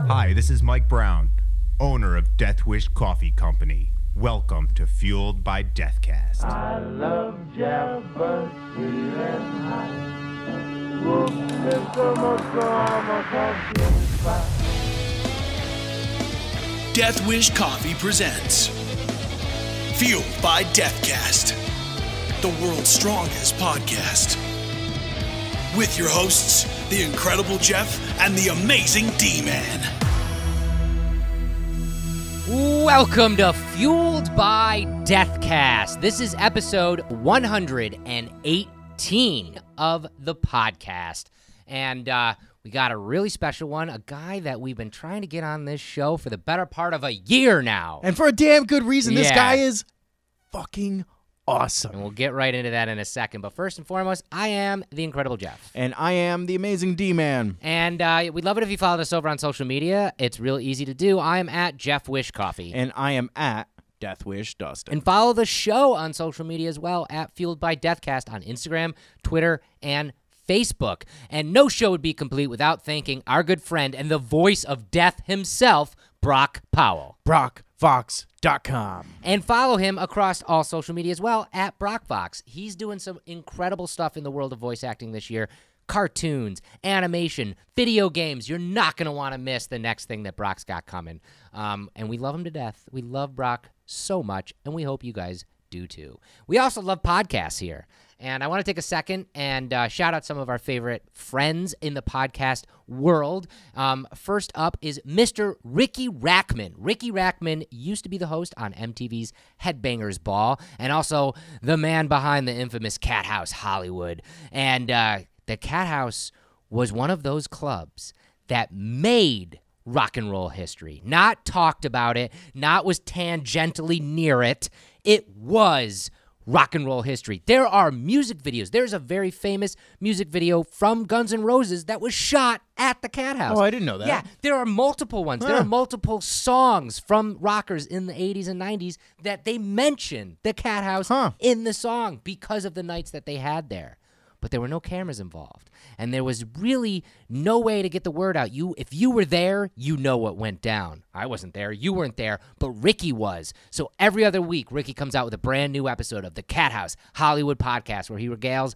Hi, this is Mike Brown, owner of Death Wish Coffee Company. Welcome to Fueled by Deathcast. I love Jeff, but sweet and high. Whoop, Mr. Motorama Coffee Spot. Death Wish Coffee presents Fueled by Deathcast, the world's strongest podcast. With your hosts, the incredible Jeff and the amazing D-Man. Welcome to Fueled by Deathcast. This is episode 118 of the podcast. And we got a really special one, a guy that we've been trying to get on this show for the better part of a year now. And for a damn good reason. This Yeah. guy is fucking awesome. And we'll get right into that in a second. But first and foremost, I am the incredible Jeff. And I am the amazing D-Man. And we'd love it if you followed us over on social media. It's real easy to do. I am at Jeff Wish Coffee. And I am at Deathwish Dustin. And follow the show on social media as well at Fueled by Deathcast on Instagram, Twitter, and Facebook. And no show would be complete without thanking our good friend and the voice of death himself, Brock Powell. BrockFox.com. And follow him across all social media as well at BrockFox. He's doing some incredible stuff in the world of voice acting this year. Cartoons, animation, video games. You're not going to want to miss the next thing that Brock's got coming. And we love him to death. We love Brock so much, and we hope you guys do too. We also love podcasts here. And I want to take a second and shout out some of our favorite friends in the podcast world. First up is Mr. Ricky Rackman. Ricky Rackman used to be the host on MTV's Headbangers Ball and also the man behind the infamous Cat House Hollywood. And the Cat House was one of those clubs that made rock and roll history. Not talked about it, not was tangentially near it. It was rock and roll history. There are music videos. There's a very famous music video from Guns N' Roses that was shot at the Cat House. Oh, I didn't know that. Yeah, there are multiple ones. There are multiple songs from rockers in the 80s and 90s that they mention the Cat House in the song because of the nights that they had there. But there were no cameras involved. And there was really no way to get the word out. If you were there, you know what went down. I wasn't there. You weren't there. But Ricky was. So every other week, Ricky comes out with a brand new episode of the Cat House Hollywood podcast where he regales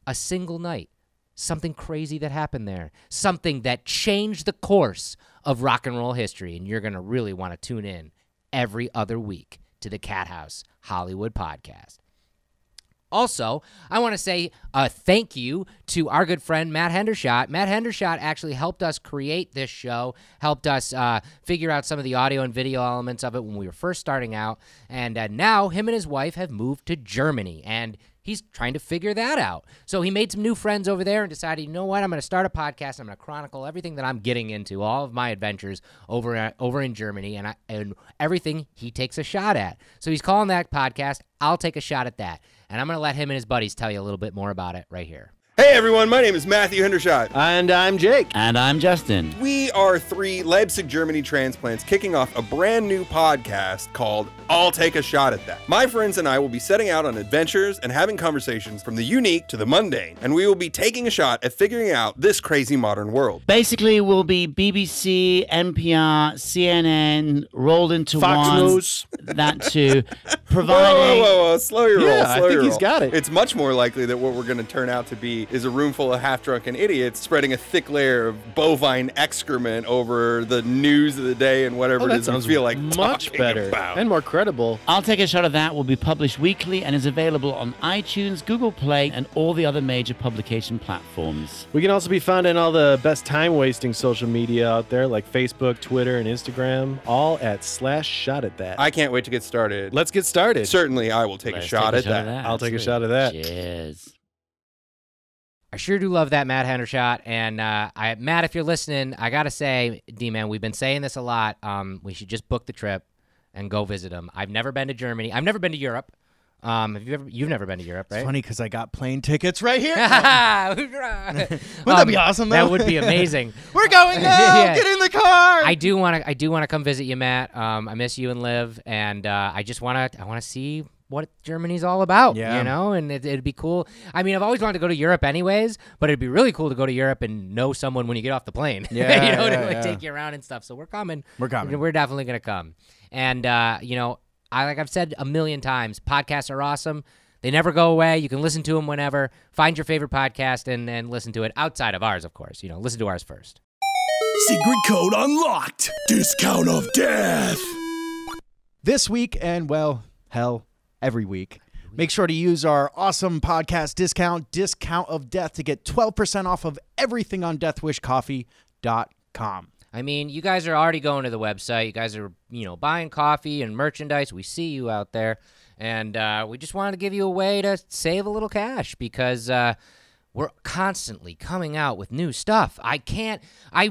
a single night. Something crazy that happened there. Something that changed the course of rock and roll history. And you're going to really want to tune in every other week to the Cat House Hollywood podcast. Also, I want to say thank you to our good friend, Matt Hendershot. Matt Hendershot actually helped us create this show, helped us figure out some of the audio and video elements of it when we were first starting out. And now him and his wife have moved to Germany, and he's trying to figure that out. So he made some new friends over there and decided, you know what, I'm going to start a podcast. I'm going to chronicle everything that I'm getting into, all of my adventures over in Germany, and everything he takes a shot at. So he's calling that podcast, I'll Take a Shot at That. And I'm going to let him and his buddies tell you a little bit more about it right here. Hey everyone, my name is Matthew Hendershot. And I'm Jake. And I'm Justin. We are three Leipzig, Germany transplants kicking off a brand new podcast called I'll Take a Shot at That. My friends and I will be setting out on adventures and having conversations from the unique to the mundane, and we will be taking a shot at figuring out this crazy modern world. Basically, we'll be BBC, NPR, CNN, rolled into Fox one. News. That too. Providing... Whoa, slow your roll, I slow think your he's roll. got it. It's much more likely that what we're going to turn out to be is a room full of half-drunken idiots spreading a thick layer of bovine excrement over the news of the day and whatever it is we feel like much talking better about. and more credible. I'll Take a Shot at That will be published weekly and is available on iTunes, Google Play, and all the other major publication platforms. We can also be found in all the best time-wasting social media out there, like Facebook, Twitter, and Instagram, all at /shot at that. I can't wait to get started. Let's get started. Certainly, I will take a shot at that. I'll take a shot at that. Cheers. I sure do love that Matt Hendershot. And Matt, if you're listening, I got to say, D-Man, we've been saying this a lot. We should just book the trip and go visit him. I've never been to Germany. I've never been to Europe. You've never been to Europe, right? It's funny because I got plane tickets right here. Wouldn't that be awesome, though? That would be amazing. We're going now. Yeah. Get in the car. I do want to come visit you, Matt. I miss you and Liv, and I want to see what Germany's all about, Yeah. you know, and it'd be cool. I mean, I've always wanted to go to Europe anyways, but it'd be really cool to go to Europe and know someone when you get off the plane, Yeah, you know, to yeah, like yeah. take you around and stuff. So we're coming. We're coming. We're definitely going to come. And, you know, like I've said a million times, podcasts are awesome. They never go away. You can listen to them whenever. Find your favorite podcast and listen to it outside of ours, of course. You know, listen to ours first. Secret code unlocked. Discount of death. This week, and well, hell, every week, make sure to use our awesome podcast discount of death, to get 12% off of everything on deathwishcoffee.com. I mean, you guys are already going to the website. You guys are, you know, buying coffee and merchandise. We see you out there. And we just wanted to give you a way to save a little cash because we're constantly coming out with new stuff. I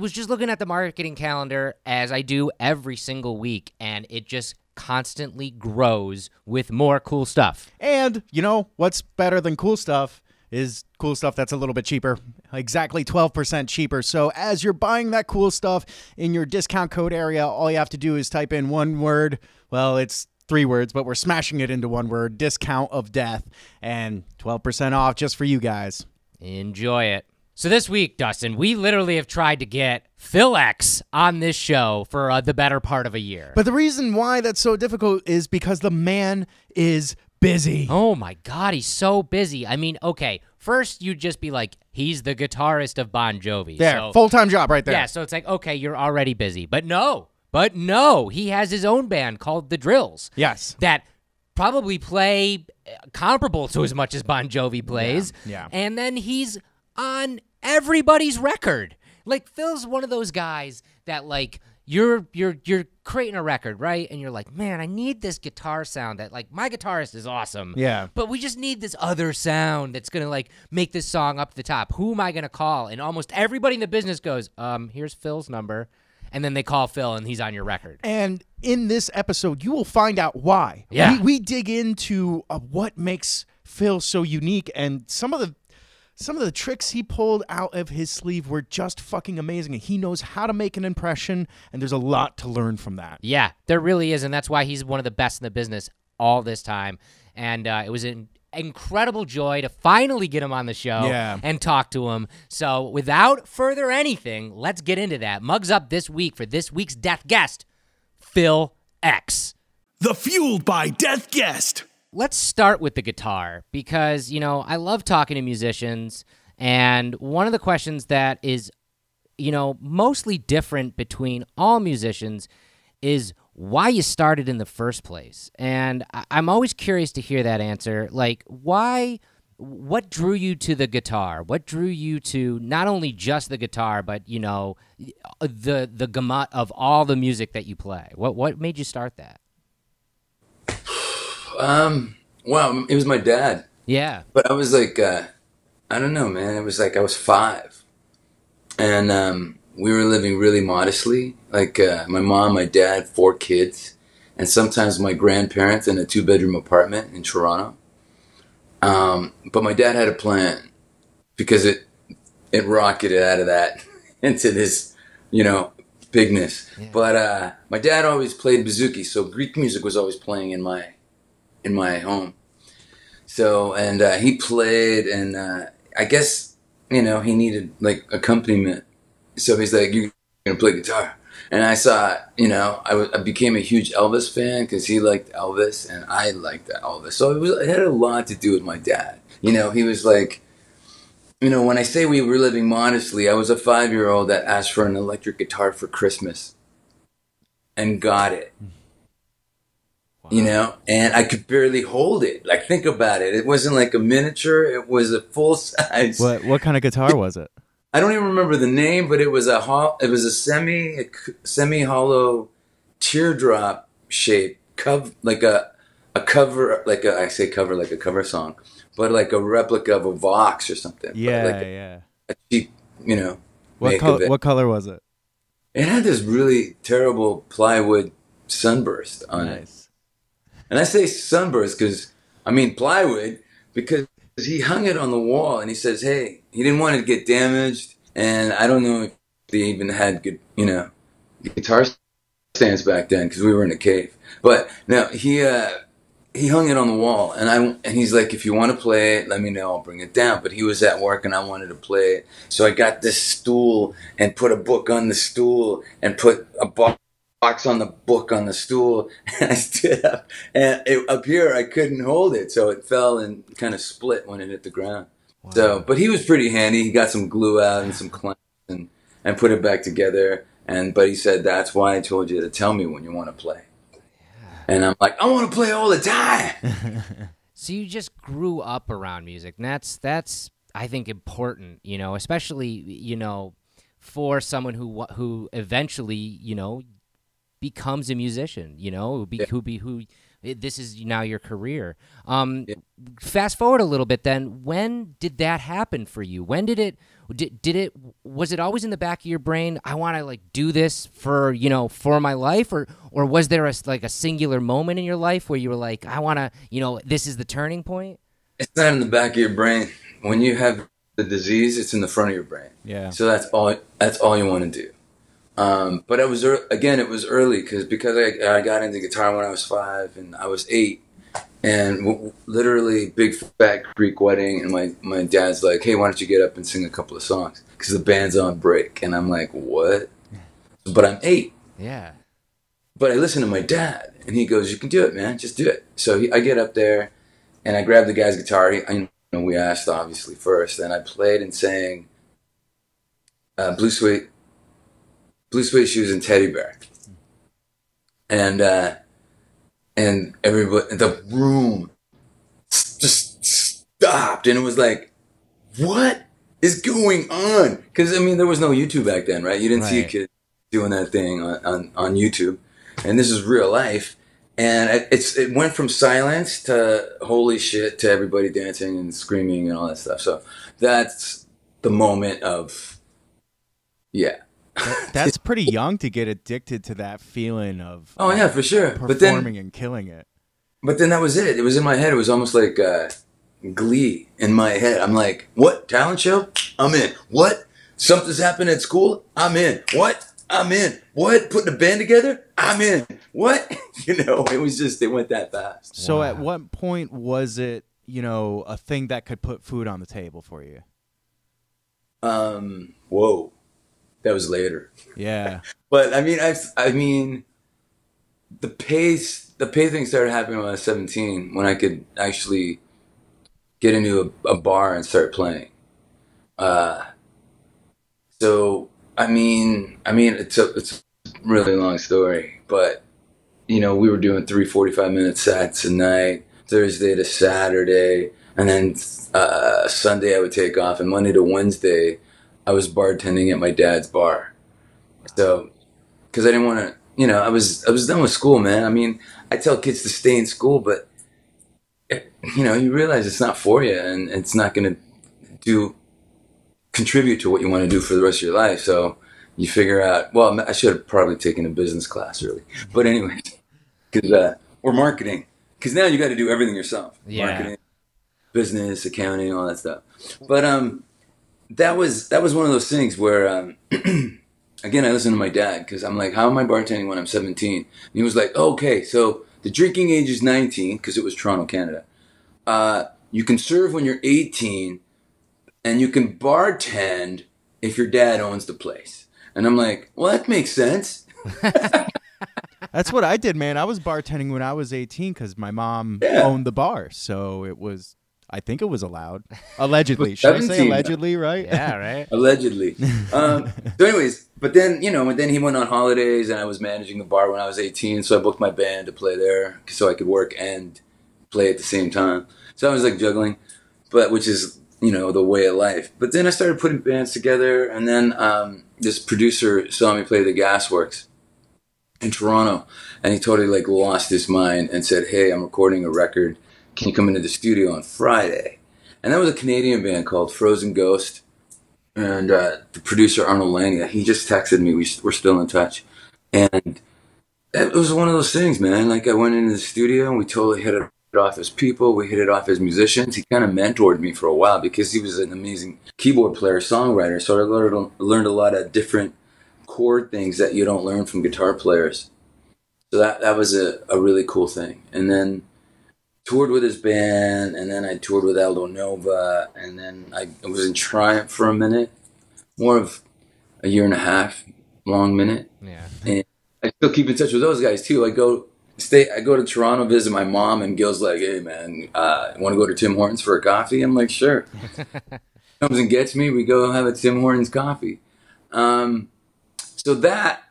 was just looking at the marketing calendar as I do every single week, and it just constantly grows with more cool stuff. And, you know, what's better than cool stuff is cool stuff that's a little bit cheaper, exactly 12% cheaper. So as you're buying that cool stuff in your discount code area, all you have to do is type in one word. Well, it's 3 words, but we're smashing it into one word, discount of death, and 12% off just for you guys. Enjoy it. So this week, Dustin, we literally have tried to get Phil X on this show for the better part of a year. But the reason why that's so difficult is because the man is busy. Oh my God, he's so busy. I mean, okay, first you'd just be like, he's the guitarist of Bon Jovi. There, so, full-time job right there. yeah, so it's like, okay, you're already busy. But no, he has his own band called The Drills. Yes. That probably play comparable to as much as Bon Jovi plays. Yeah. And then he's on everybody's record. Like, Phil's one of those guys that, like, you're creating a record, right? And you're like, man, I need this guitar sound that, like, my guitarist is awesome. Yeah. But we just need this other sound that's going to, like, make this song up the top. Who am I going to call? And almost everybody in the business goes, here's Phil's number. And then they call Phil, and he's on your record. And in this episode, you will find out why. Yeah. We dig into what makes Phil so unique, and some of the tricks he pulled out of his sleeve were just fucking amazing. He knows how to make an impression, and there's a lot to learn from that. Yeah, there really is, and that's why he's one of the best in the business all this time. And it was an incredible joy to finally get him on the show and talk to him. So without further anything, let's get into that. Mugs up this week for this week's death guest, Phil X. The Fueled by Death guest. Let's start with the guitar because, you know, I love talking to musicians, and one of the questions that is, you know, mostly different between all musicians is why you started in the first place. And I'm always curious to hear that answer. Like, what drew you to the guitar? What drew you to not only just the guitar, but, you know, the gamut of all the music that you play? What made you start that? Well, it was my dad. Yeah. But I was like, I don't know, man. It was like I was 5. And we were living really modestly. Like my mom, my dad, 4 kids. And sometimes my grandparents in a 2-bedroom apartment in Toronto. But my dad had a plan because it rocketed out of that into this, you know, bigness. Yeah. But my dad always played bouzouki, so Greek music was always playing in my home. So, and he played, and I guess, you know, he needed, like, accompaniment. So he's like, you're going to play guitar. And I saw, you know, I became a huge Elvis fan because he liked Elvis, and I liked Elvis. So it had a lot to do with my dad. You know, he was like, you know, when I say we were living modestly, I was a 5-year-old that asked for an electric guitar for Christmas and got it. Wow. You know, and I could barely hold it. Like, think about it. It wasn't like a miniature. It was a full size. What kind of guitar was it? I don't even remember the name, but it was a semi hollow teardrop shape like a cover, like a, I say cover like a cover song, but like a replica of a Vox or something. Yeah, like a cheap, you know. What color was it? It had this really terrible plywood sunburst on it. And I say sunburst because, I mean plywood, because he hung it on the wall and he says, hey, he didn't want it to get damaged. And I don't know if they even had good, you know, guitar stands back then because we were in a cave. But no, he he hung it on the wall, and he's like, if you want to play it, let me know, I'll bring it down. But he was at work, and I wanted to play it, so I got this stool and put a book on the stool and put a box on the book on the stool, and I stood up, and up here I couldn't hold it, so it fell and kind of split when it hit the ground. Wow. So, but he was pretty handy. He got some glue out and some clamps and put it back together. But he said, that's why I told you to tell me when you want to play. And I'm like, I want to play all the time. So you just grew up around music. And that's I think important, you know, especially, you know, for someone who eventually, you know, becomes a musician, you know, who this is now your career. Fast forward a little bit then, when did that happen for you? When did it was it always in the back of your brain, I want to like do this for, you know, for my life, or was there a singular moment in your life where you were like, I want to, you know, this is the turning point? It's not in the back of your brain. When you have the disease, it's in the front of your brain. Yeah. So that's all you want to do. But it was early because I got into guitar when I was 5 and I was 8, and literally big fat Greek wedding, and my dad's like, hey, why don't you get up and sing a couple of songs because the band's on break, and I'm like, what? But I'm 8. Yeah. But I listen to my dad, and he goes, you can do it, man, just do it. So I get up there, and I grab the guy's guitar. We asked obviously first, and I played and sang Blue Suede Shoes and Teddy Bear. And everybody, the room just stopped, and it was like, what is going on? Because, I mean, there was no YouTube back then, right? You didn't see a kid doing that thing on YouTube, and this is real life. And it went from silence to holy shit to everybody dancing and screaming and all that stuff. So that's the moment of, yeah. That's pretty young to get addicted to that feeling of oh yeah, for sure, performing and killing it. But then that was it. It was in my head. It was almost like Glee in my head. I'm like, what? Talent show? I'm in. What? Something's happened at school? I'm in. What? I'm in. What? Putting a band together? I'm in. What? You know, it went that fast. So wow. At what point was it, you know, a thing that could put food on the table for you? Whoa. That was later. Yeah. But I mean, the pay thing started happening when I was 17, when I could actually get into a bar and start playing. So I mean, it's a really long story, but you know, we were doing 3 45-minute sets a night, Thursday to Saturday, and then Sunday I would take off, and Monday to Wednesday I was bartending at my dad's bar. So, because I didn't want to, you know, I was done with school, man. I mean, I tell kids to stay in school, but you know, you realize it's not for you, and it's not going to contribute to what you want to do for the rest of your life. So you figure out, well, I should have probably taken a business class early, but anyway, because or marketing, because now you got to do everything yourself. Yeah. Marketing, business, accounting, all that stuff. But that was one of those things where, again, I listened to my dad, because I'm like, how am I bartending when I'm 17? And he was like, oh, okay, so the drinking age is 19, because it was Toronto, Canada. You can serve when you're 18, and you can bartend if your dad owns the place. And I'm like, well, that makes sense. That's what I did, man. I was bartending when I was 18 because my mom owned the bar. So it was, I think it was allowed. Allegedly. Should I say allegedly, right? Yeah, right. Allegedly. So anyways, but then, you know, and then he went on holidays, and I was managing the bar when I was 18. So I booked my band to play there so I could work and play at the same time. So I was like juggling, but which is, you know, the way of life. But then I started putting bands together, and then this producer saw me play the Gasworks in Toronto, and he totally like lost his mind and said, hey, I'm recording a record. Can you come into the studio on Friday? And that was a Canadian band called Frozen Ghost. And the producer, Arnold Lange, he just texted me. We're still in touch. And it was one of those things, man. Like, I went into the studio, and we totally hit it off as people. We hit it off as musicians. He kind of mentored me for a while because he was an amazing keyboard player, songwriter. So I learned a lot of different chord things that you don't learn from guitar players. So that was a really cool thing. And then toured with his band, and then I toured with Aldo Nova, and then I was in Triumph for a minute, more of a year and a half, long minute. Yeah. And I still keep in touch with those guys too. I go to Toronto, visit my mom, and Gil's like, "Hey man, want to go to Tim Hortons for a coffee?" I'm like, "Sure." Comes and gets me. We go have a Tim Hortons coffee. So that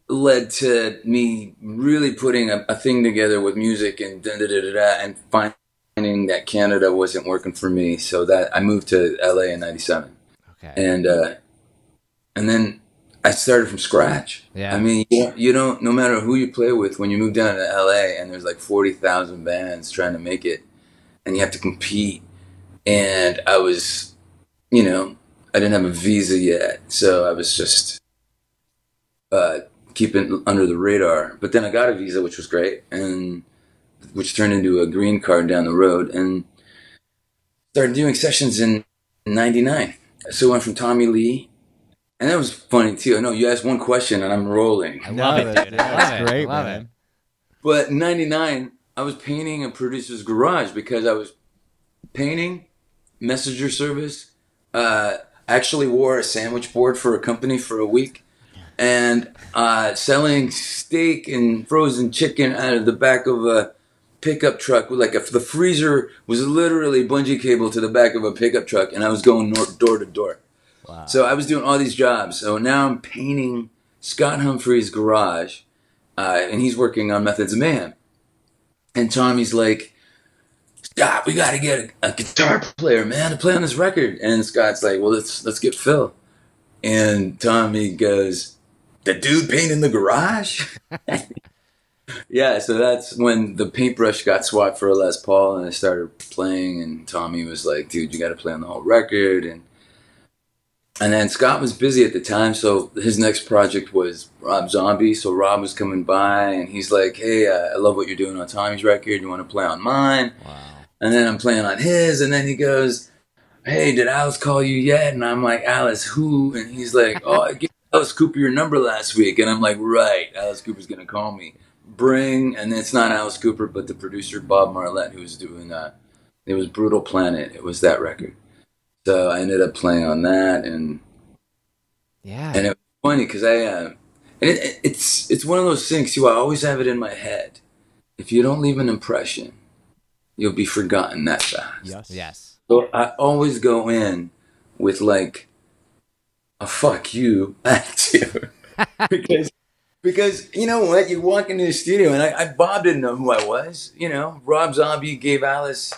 led to me really putting a thing together with music and and finding that Canada wasn't working for me. So that I moved to LA in '97. Okay. And then I started from scratch. Yeah. I mean, you don't, no matter who you play with, when you move down to LA and there's like 40,000 bands trying to make it and you have to compete. And I was, I didn't have a visa yet. So I was just keeping under the radar. But then I got a visa, which was great, and which turned into a green card down the road, and started doing sessions in '99. So I went from Tommy Lee, and that was funny too. I know you asked one question and I'm rolling. I love it, dude. That's great, love man. it. But in '99, I was painting a producer's garage because I was painting, messenger service. Actually wore a sandwich board for a company for a week. And selling steak and frozen chicken out of the back of a pickup truck with the freezer was literally bungee cable to the back of a pickup truck, and I was going door to door. Wow. So I was doing all these jobs. So now I'm painting Scott Humphrey's garage, and he's working on Methods of Mayhem. And Tommy's like, "Scott, we got to get a guitar player, man, to play on this record." And Scott's like, "Well, let's get Phil." And Tommy goes, "The dude painting the garage?" Yeah, so that's when the paintbrush got swapped for a Les Paul, and I started playing, and Tommy was like, "Dude, you got to play on the whole record." And then Scott was busy at the time, so his next project was Rob Zombie. So Rob was coming by, and he's like, "Hey, I love what you're doing on Tommy's record. You want to play on mine?" Wow. And then I'm playing on his, and then he goes, "Hey, did Alice call you yet?" And I'm like, "Alice who?" And he's like, "Oh, I gave Alice Cooper your number last week." And I'm like, "Right, Alice Cooper's going to call me." And it's not Alice Cooper, but the producer Bob Marlette, who was doing it was Brutal Planet. It was that record. So I ended up playing on that, and it was funny because it's one of those things too. I always have it in my head. If you don't leave an impression, you'll be forgotten that fast. Yes. So I always go in with like a "fuck you" attitude because you know what? You walk into the studio, and Bob didn't know who I was. Rob Zombie gave Alice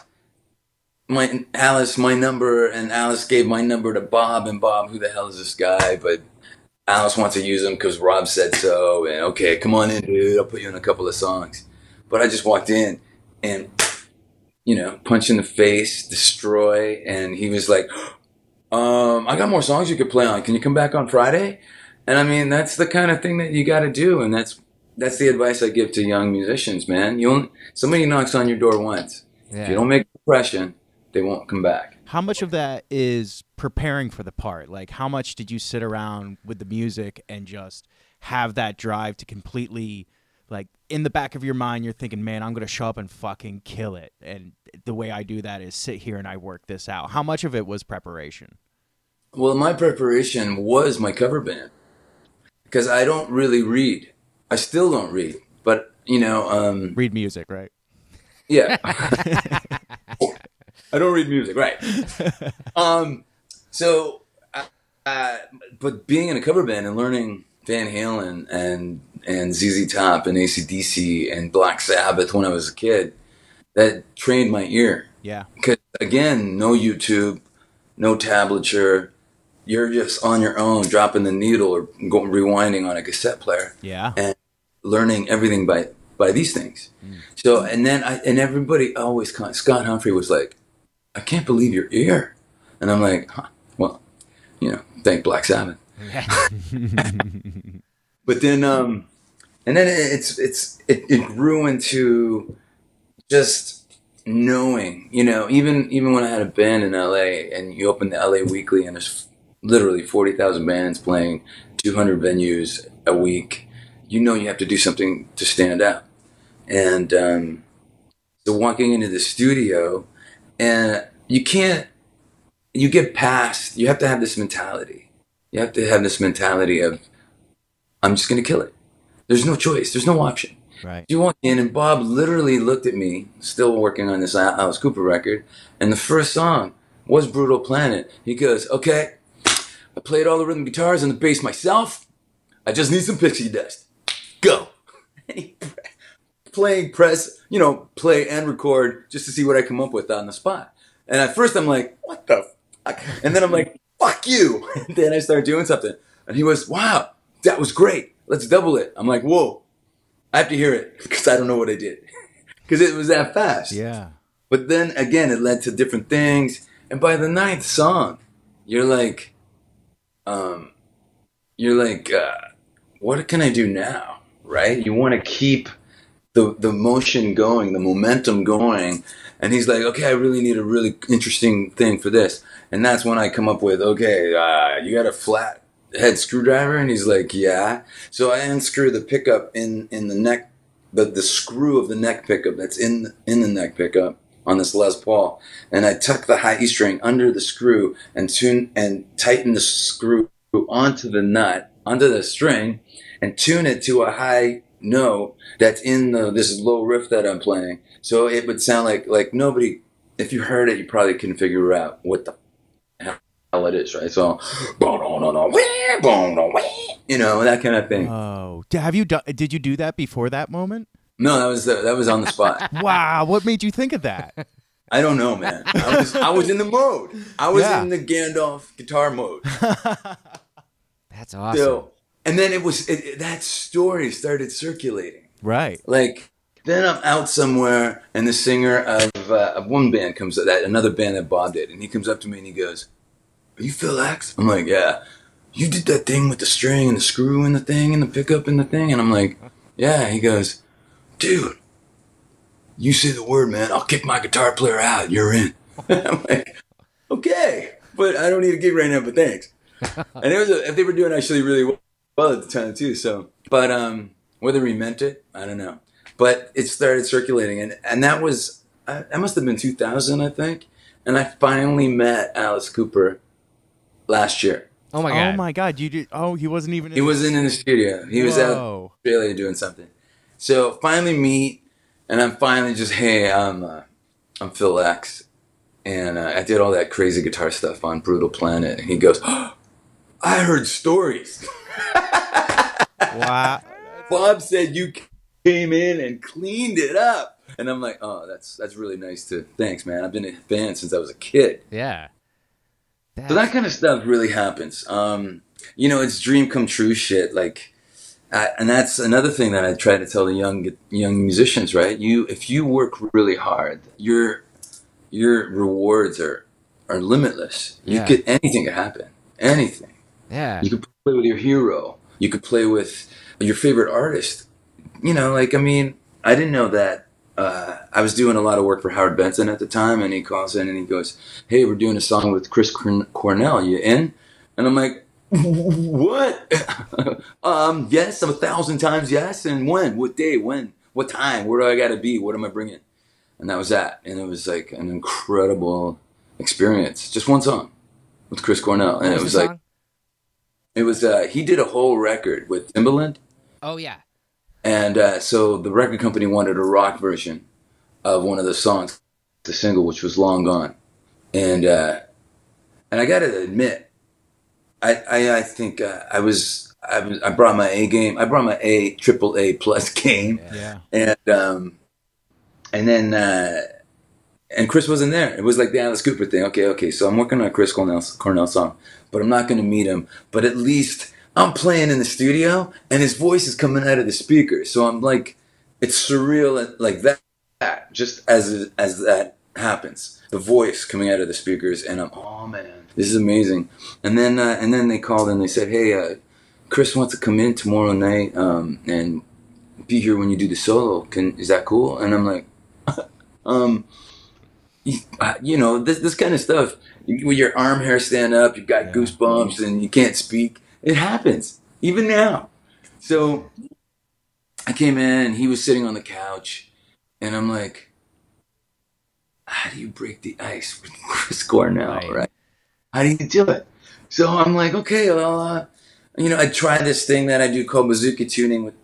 my number, and Alice gave my number to Bob, and Bob, who the hell is this guy? But Alice wants to use him because Rob said so, and okay, come on in, dude, I'll put you in a couple of songs. But I just walked in and, punch in the face, destroy, and he was like, I got more songs you could play on. Can you come back on Friday? And I mean, that's the kind of thing that you got to do, and that's the advice I give to young musicians, man. Somebody knocks on your door once. Yeah. If you don't make an impression, they won't come back. How much of that is preparing for the part? Like, how much did you sit around with the music and just have that drive to completely, like, in the back of your mind, you're thinking, man, I'm going to show up and fucking kill it. And the way I do that is sit here and I work this out. How much of it was preparation? Well, my preparation was my cover band. Because I don't really read. I still don't read. But, read music, right? Yeah. I don't read music, right? But being in a cover band and learning Van Halen and ZZ Top and AC/DC and Black Sabbath when I was a kid, that trained my ear. Yeah. Because again, no YouTube, no tablature. You're just on your own, dropping the needle or rewinding on a cassette player. Yeah. And learning everything by these things. So, and then everybody always, Scott Humphrey was like, "I can't believe your ear." And I'm like, well, thank Black Sabbath. But then, and then it grew into just knowing, even when I had a band in LA and you open the LA Weekly and there's literally 40,000 bands playing 200 venues a week, you have to do something to stand out. And So walking into the studio, and you get past, you have to have this mentality. You have to have this mentality of, I'm just going to kill it. There's no choice. There's no option. Right. You walk in, and Bob literally looked at me, still working on this Alice Cooper record, and the first song was Brutal Planet. He goes, okay, I played all the rhythm guitars and the bass myself. I just need some pixie dust. Go. And he play and record just to see what I come up with on the spot. And at first I'm like, what the fuck? And then I'm like, fuck you. And then I start doing something. And he was, wow, that was great. Let's double it. I'm like, whoa, I have to hear it because I don't know what I did. Because it was that fast. Yeah. But then again, it led to different things. And by the 9th song, you're like, what can I do now? Right? You want to keep the motion going, the momentum going. And he's like, okay, I really need a really interesting thing for this. And that's when I come up with, okay, you got a flat head screwdriver? And he's like, yeah. So I unscrew the pickup in the neck, the screw of the neck pickup that's in the neck pickup on this Les Paul. And I tuck the high E string under the screw and tighten the screw onto the string and tune it to a high note that's in this low riff that I'm playing. So it would sound like nobody, if you heard it, you probably couldn't figure out what the hell it is, right? So, that kind of thing. Oh, did you do that before that moment? No, that was on the spot. Wow, what made you think of that? I don't know, man. I was in the mode. I was in the Gandalf guitar mode. That's awesome. So, and then that story started circulating. Right. Like, then I'm out somewhere, and the singer of one band comes up, another band that Bob did, and he comes up to me and he goes, "Are you Phil X?" I'm like, "Yeah." "You did that thing with the string and the screw and the thing and the pickup and the thing?" And I'm like, "Yeah." He goes, "Dude, you say the word, man. I'll kick my guitar player out. You're in." I'm like, "Okay, but I don't need a gig right now, but thanks." And they were doing actually really well at the time too. So, but whether he meant it, I don't know. But it started circulating, and that must have been 2000, I think. And I finally met Alice Cooper last year. Oh my god! Oh my god! You did? Oh, he wasn't even. He wasn't in the studio. He was out in Australia doing something. So finally meet, and I'm finally just, hey, I'm Phil X, and I did all that crazy guitar stuff on Brutal Planet. And he goes, "Oh, I heard stories." Wow. Bob said you came in and cleaned it up. And I'm like, oh, that's really nice too. Thanks, man. I've been a fan since I was a kid. Yeah. So that kind of stuff really happens. It's dream come true shit. Like, and that's another thing that I try to tell the young musicians, right? If you work really hard, your rewards are limitless. Yeah. Anything could happen. Anything. Yeah. You could play with your hero. You could play with your favorite artist. I didn't know that. I was doing a lot of work for Howard Benson at the time, and he calls in and he goes, "Hey, we're doing a song with Chris Cornell. You in?" And I'm like, "What?" Yes, 1,000 times yes. And when? What day? When? What time? Where do I got to be? What am I bringing? And that was that. And it was like an incredible experience. Just one song with Chris Cornell, and it was like, it was. He did a whole record with Timbaland. Oh yeah. And so the record company wanted a rock version of one of the songs, the single, which was Long Gone. And I got to admit, I think I brought my A game. I brought my triple A plus game. Yeah. And then Chris wasn't there. It was like the Alice Cooper thing. Okay. So I'm working on a Chris Cornell song, but I'm not going to meet him. But at least I'm playing in the studio, and his voice is coming out of the speakers. So I'm like, it's surreal, like that. Just as that happens, the voice coming out of the speakers, and I'm, oh man, this is amazing. And then they called and they said, hey, Chris wants to come in tomorrow night and be here when you do the solo. Is that cool? And I'm like, this kind of stuff. With your arm hair stand up, you've got goosebumps, and you can't speak. It happens, even now. So I came in, and he was sitting on the couch, and I'm like, how do you break the ice with Chris Cornell, right? How do you do it? So I'm like, okay, well, I tried this thing that I do called bazooka tuning with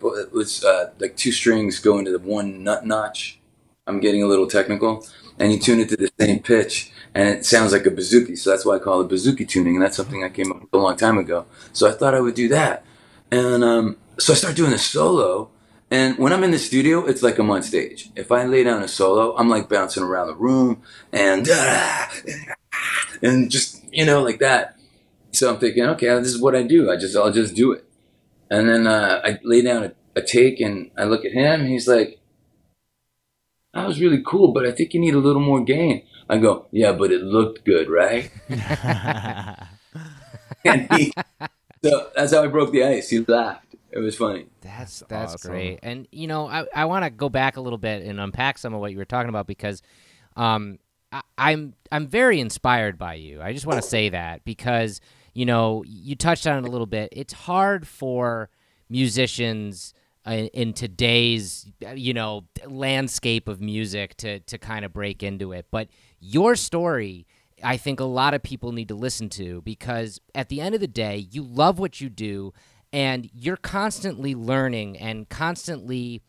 like 2 strings go into the 1 nut notch. I'm getting a little technical, and you tune it to the same pitch, and it sounds like a bazooki. So that's why I call it bazooka tuning, and that's something I came up with a long time ago. So I thought I would do that, and so I started doing a solo. And when I'm in the studio, it's like I'm on stage. If I lay down a solo, I'm like bouncing around the room and just like that. So I'm thinking, okay, this is what I do. I'll just do it. And then I lay down a take, and I look at him, and he's like, that was really cool, but I think you need a little more gain. I go, yeah, but it looked good, right? So that's how I broke the ice. He laughed. It was funny. That's awesome. great. And, I want to go back a little bit and unpack some of what you were talking about, because I'm very inspired by you. I just want to say that because, you touched on it a little bit. It's hard for musicians in today's, landscape of music to kind of break into it. But your story, I think a lot of people need to listen to, because at the end of the day, you love what you do, and you're constantly learning and constantly,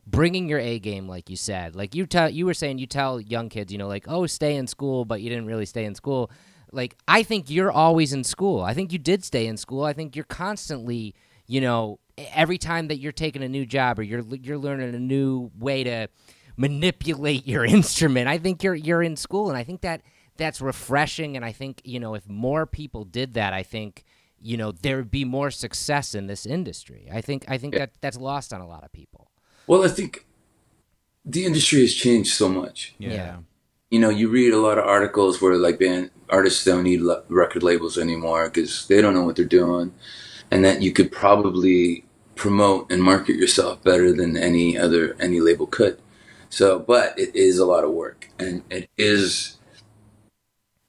bringing your A game, like you said. Like you were saying, you tell young kids, like, oh, stay in school, but you didn't really stay in school. Like, I think you're always in school. I think you did stay in school. I think you're constantly, every time that you're taking a new job or you're learning a new way to manipulate your instrument, I think you're in school, and I think that's refreshing. And I think, if more people did that, I think, there would be more success in this industry. I think that's lost on a lot of people. Well, I think the industry has changed so much. Yeah. You read a lot of articles where like artists don't need record labels anymore because they don't know what they're doing, and that you could probably promote and market yourself better than any label could. So, but it is a lot of work, and it is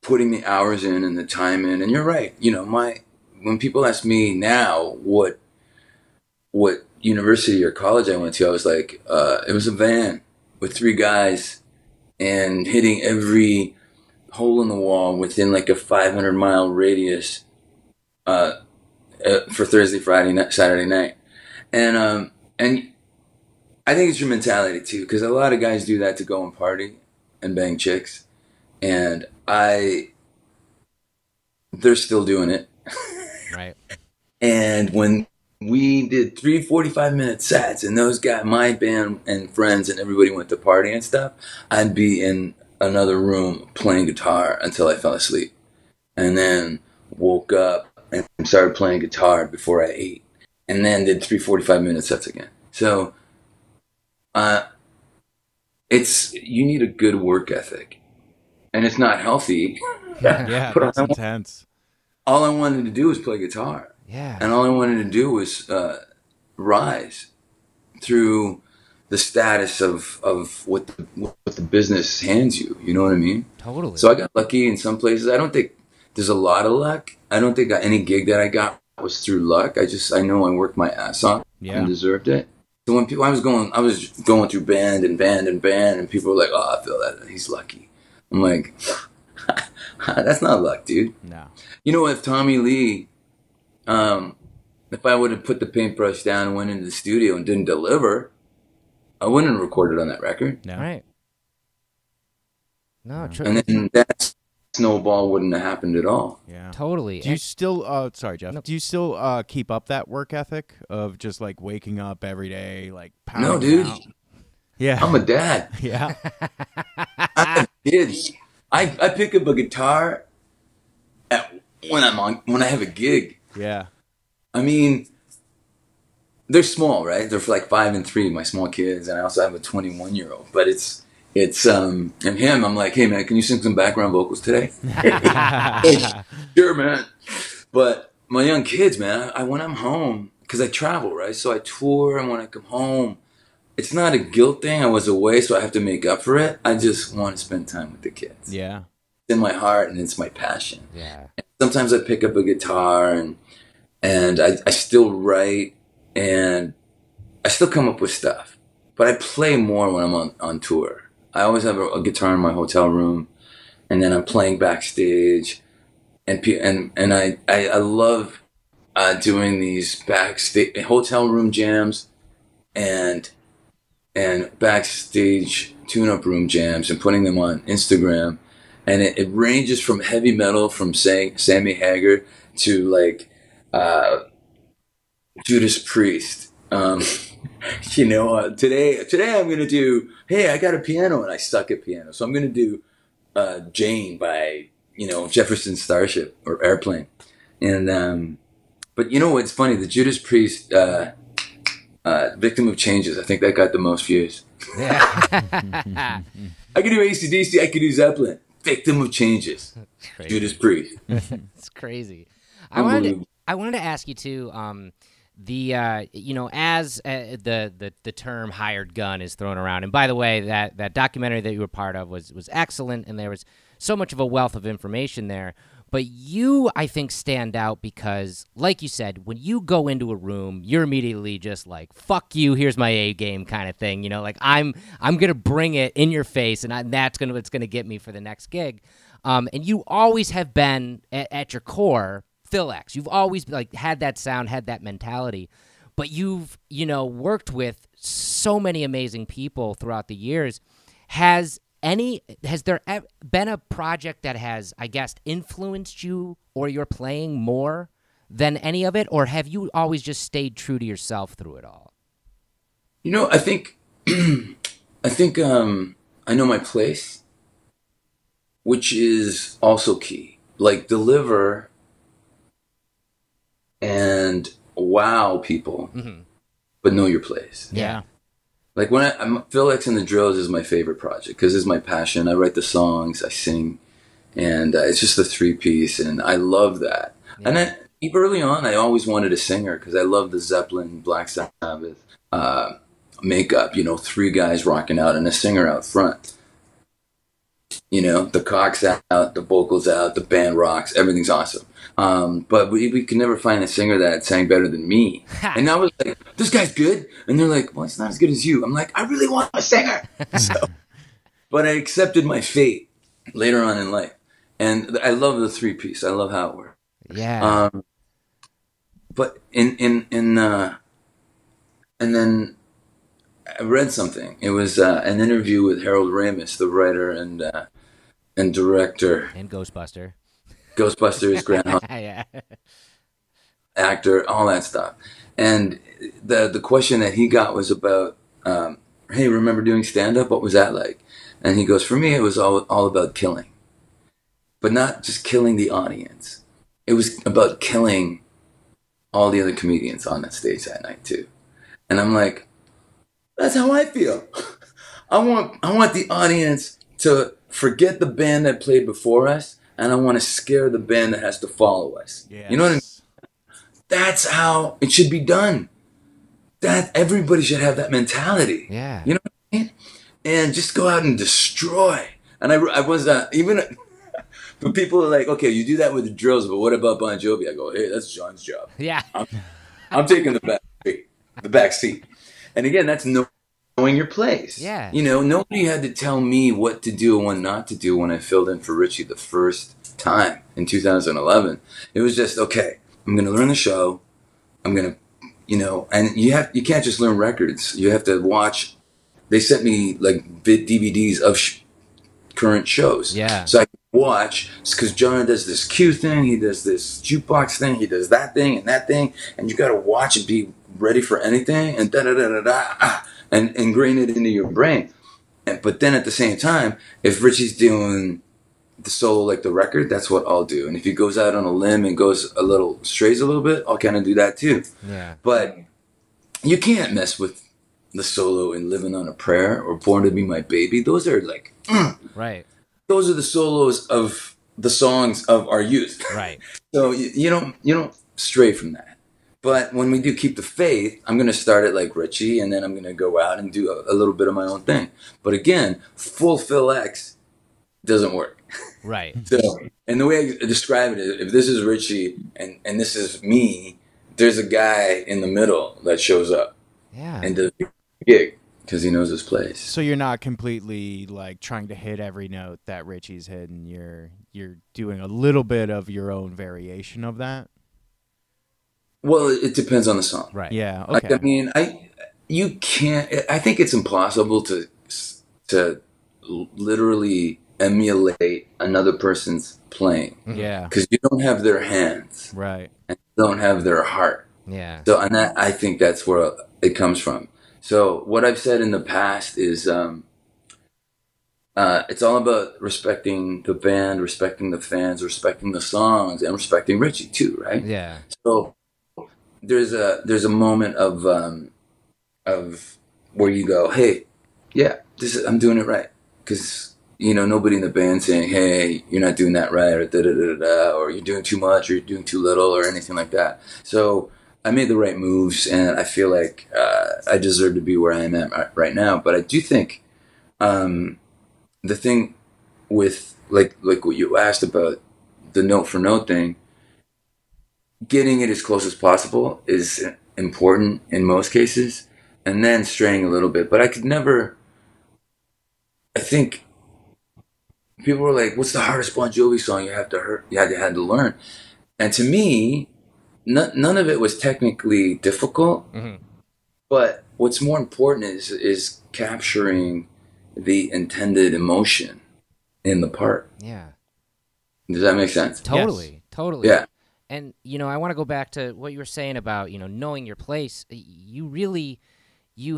putting the hours in and the time in. And you're right. When people ask me now what university or college I went to, I was like, it was a van with 3 guys and hitting every hole in the wall within like a 500-mile radius for Thursday, Friday, Saturday night. And I think it's your mentality too, because a lot of guys do that to go and party and bang chicks, and they're still doing it. Right. And when we did 3 45-minute sets, and those guys, my band and friends and everybody went to party and stuff, I'd be in another room playing guitar until I fell asleep, and then woke up and started playing guitar before I ate, and then did 3 45-minute sets again. So you need a good work ethic, and it's not healthy. Yeah, but that's intense. All I wanted to do was play guitar. Yeah. And all I wanted to do was rise through the status of what the business hands you. You know what I mean? Totally. So I got lucky in some places. I don't think there's a lot of luck. I don't think any gig that I got was through luck. I know I worked my ass off and deserved it. So when I was going through band, and people were like, "Oh, I feel that he's lucky." I'm like, that's not luck, dude. No. If Tommy Lee, if I would have put the paintbrush down and went into the studio and didn't deliver, I wouldn't have recorded on that record. No. Right. No, true. And then that snowball wouldn't have happened at all. Yeah. Totally. Do you still, sorry, Jeff, No. do you still keep up that work ethic of just like waking up every day, like pounding No, dude. out? Yeah. I'm a dad. Yeah. I have kids. I pick up a guitar when I have a gig. Yeah. I mean, they're small, right? They're like 5 and 3, my small kids, and I also have a 21-year-old. But it's and him. I'm like, hey man, can you sing some background vocals today? Sure, man. But my young kids, man, when I'm home, because I travel, right? So I tour, and when I come home, it's not a guilt thing. I was away, so I have to make up for it. I just want to spend time with the kids. Yeah. It's in my heart, and it's my passion. Yeah. And sometimes I pick up a guitar, and I still write, and I still come up with stuff. But I play more when I'm on tour. I always have a guitar in my hotel room, and then I'm playing backstage, and I love doing these backstage hotel room jams, and backstage tune-up room jams, and putting them on Instagram, and it ranges from heavy metal, from Sammy Hagar to like Judas Priest. Today I'm gonna do. Hey, I got a piano and I suck at piano, so I'm gonna do Jane by Jefferson Starship or Airplane, and but you know what's funny? The Judas Priest Victim of Changes. I think that got the most views. Yeah. I could do AC/DC. I could do Zeppelin. Victim of Changes. Judas Priest. It's crazy. I wanted to ask you too. As the term hired gun is thrown around, and by the way, that documentary that you were part of was excellent, and there was so much of a wealth of information there. But you, I think, stand out because, like you said, when you go into a room, you're immediately just like, "Fuck you! Here's my A game," kind of thing. Like I'm gonna bring it in your face, and that's what's gonna get me for the next gig. And you always have been at your core Phil X. You've always like had that sound, had that mentality, but you've worked with so many amazing people throughout the years. Has there been a project that has, I guess, influenced you or your playing more than any of it, or have you always just stayed true to yourself through it all? I think I know my place, which is also key. Like deliver and wow people, but know your place. Yeah. Like when Phil X and the Drills is my favorite project because it's my passion. I write the songs, I sing, and it's just a 3-piece, and I love that. Yeah. And then early on, I always wanted a singer because I love the Zeppelin, Black Sabbath makeup. 3 guys rocking out and a singer out front. The cock's out, the vocals out, the band rocks, everything's awesome. But we could never find a singer that sang better than me. And I was like, this guy's good. And they're like, well, it's not as good as you. I'm like, I really want a singer. But I accepted my fate later on in life. And I love the 3-piece. I love how it works. Yeah. But and then I read something. It was an interview with Harold Ramis, the writer and director. And Ghostbusters, Groundhog, yeah. actor, all that stuff. And the question that he got was about, hey, remember doing stand-up? What was that like? And he goes, for me, it was all about killing. But not just killing the audience. It was about killing all the other comedians on that stage that night, too. And I'm like, that's how I feel. I want the audience to forget the band that played before us, and I want to scare the band that has to follow us. Yes. You know what I mean? That's how it should be done. That everybody should have that mentality. Yeah. You know what I mean? And just go out and destroy. And I was even. But people are like, okay, you do that with the Drills, but what about Bon Jovi? I go, hey, that's John's job. Yeah. I'm taking the back seat. And again, that's knowing your place. Yeah. Nobody had to tell me what to do and what not to do when I filled in for Richie the first time in 2011. It was just, okay, I'm going to learn the show. I'm going to, and you can't just learn records. You have to watch. They sent me like DVDs of current shows. Yeah. So I could watch, because John does this cue thing, he does this jukebox thing, he does that thing and that thing, and you got to watch and be ready for anything and and ingrain it into your brain. But then at the same time, if Richie's doing the solo like the record, that's what I'll do. And if he goes out on a limb and strays a little bit, I'll kind of do that too. Yeah. But you can't mess with the solo in Living on a Prayer or Born to Be My Baby. Those are like, right. Those are the solos of the songs of our youth. Right. So you don't stray from that. But when we do Keep the Faith, I'm going to start it like Richie, and then I'm going to go out and do a little bit of my own thing. But again, full Phil X doesn't work. Right. So, and the way I describe it is, if this is Richie and this is me, there's a guy in the middle that shows up. Yeah. And does a gig. because he knows his place. So you're not completely like trying to hit every note that Richie's hitting. You're doing a little bit of your own variation of that. Well, it depends on the song. Right. Yeah. Okay. Like, I mean, you can't. I think it's impossible to literally emulate another person's playing. Yeah. Because you don't have their hands. Right. And you don't have their heart. Yeah. So, and that, I think that's where it comes from. So what I've said in the past is, it's all about respecting the band, respecting the fans, respecting the songs, and respecting Richie too, right? Yeah. So there's a moment of where you go, hey, yeah, I'm doing it right, because nobody in the band saying, hey, you're not doing that right, or da da da da, or you're doing too much, or you're doing too little, or anything like that. So I made the right moves, and I feel like I deserve to be where I am at right now. But I do think the thing with like what you asked about the note for note thing, getting it as close as possible is important in most cases, and then straying a little bit. But I could never. I think people were like, "What's the hardest Bon Jovi song you had to learn?" And to me, none of it was technically difficult. Mm-hmm. But what's more important is capturing the intended emotion in the part. Yeah. Does that make sense? Totally. Yes. Totally. Yeah. And, I want to go back to what you were saying about, knowing your place. You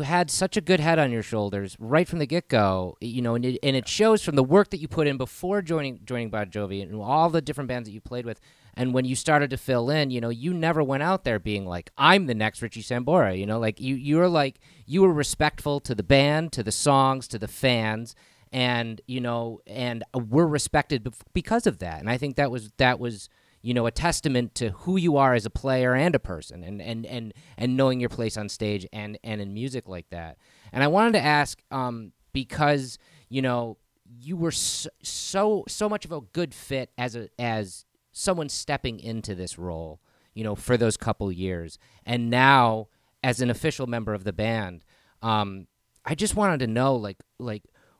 had such a good head on your shoulders right from the get-go, and it shows from the work that you put in before joining Bon Jovi and all the different bands that you played with. And when you started to fill in, you never went out there being like, I'm the next Richie Sambora, like you were respectful to the band, to the songs, to the fans, and we're respected because of that. And I think that was a testament to who you are as a player and a person, and knowing your place on stage and in music like that. And I wanted to ask, because you were so much of a good fit as someone stepping into this role, for those couple years, and now as an official member of the band, I just wanted to know, like,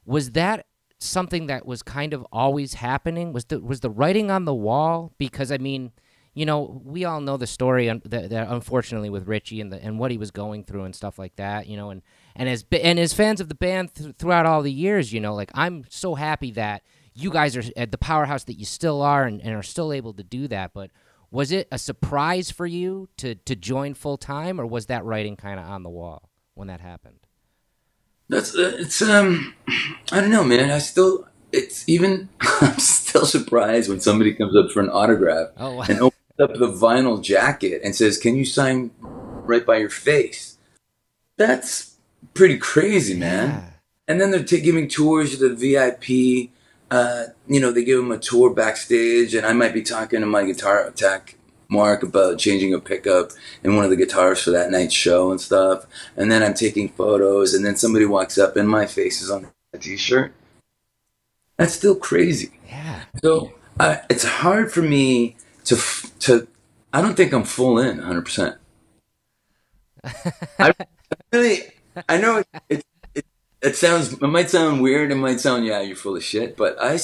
was that something that was kind of always happening? Was the writing on the wall? Because I mean, we all know the story that unfortunately with Richie and what he was going through and stuff like that, and as fans of the band throughout all the years, like, I'm so happy that you guys are at the powerhouse that you still are and are still able to do that. But was it a surprise for you to join full time, or was that writing kind of on the wall when that happened? It's I don't know, man. I'm still surprised when somebody comes up for an autograph and opens up the vinyl jacket and says, "Can you sign right by your face?" That's pretty crazy, man. Yeah. And then they're giving tours to the VIP. They give them a tour backstage, and I might be talking to my guitar tech, Mark, about changing a pickup in one of the guitars for that night's show and stuff. And then I'm taking photos, and then somebody walks up and my face is on a t-shirt. That's still crazy. Yeah. So it's hard for me to I don't think I'm full in 100%. I know it might sound weird. It might sound, yeah, you're full of shit. But I'm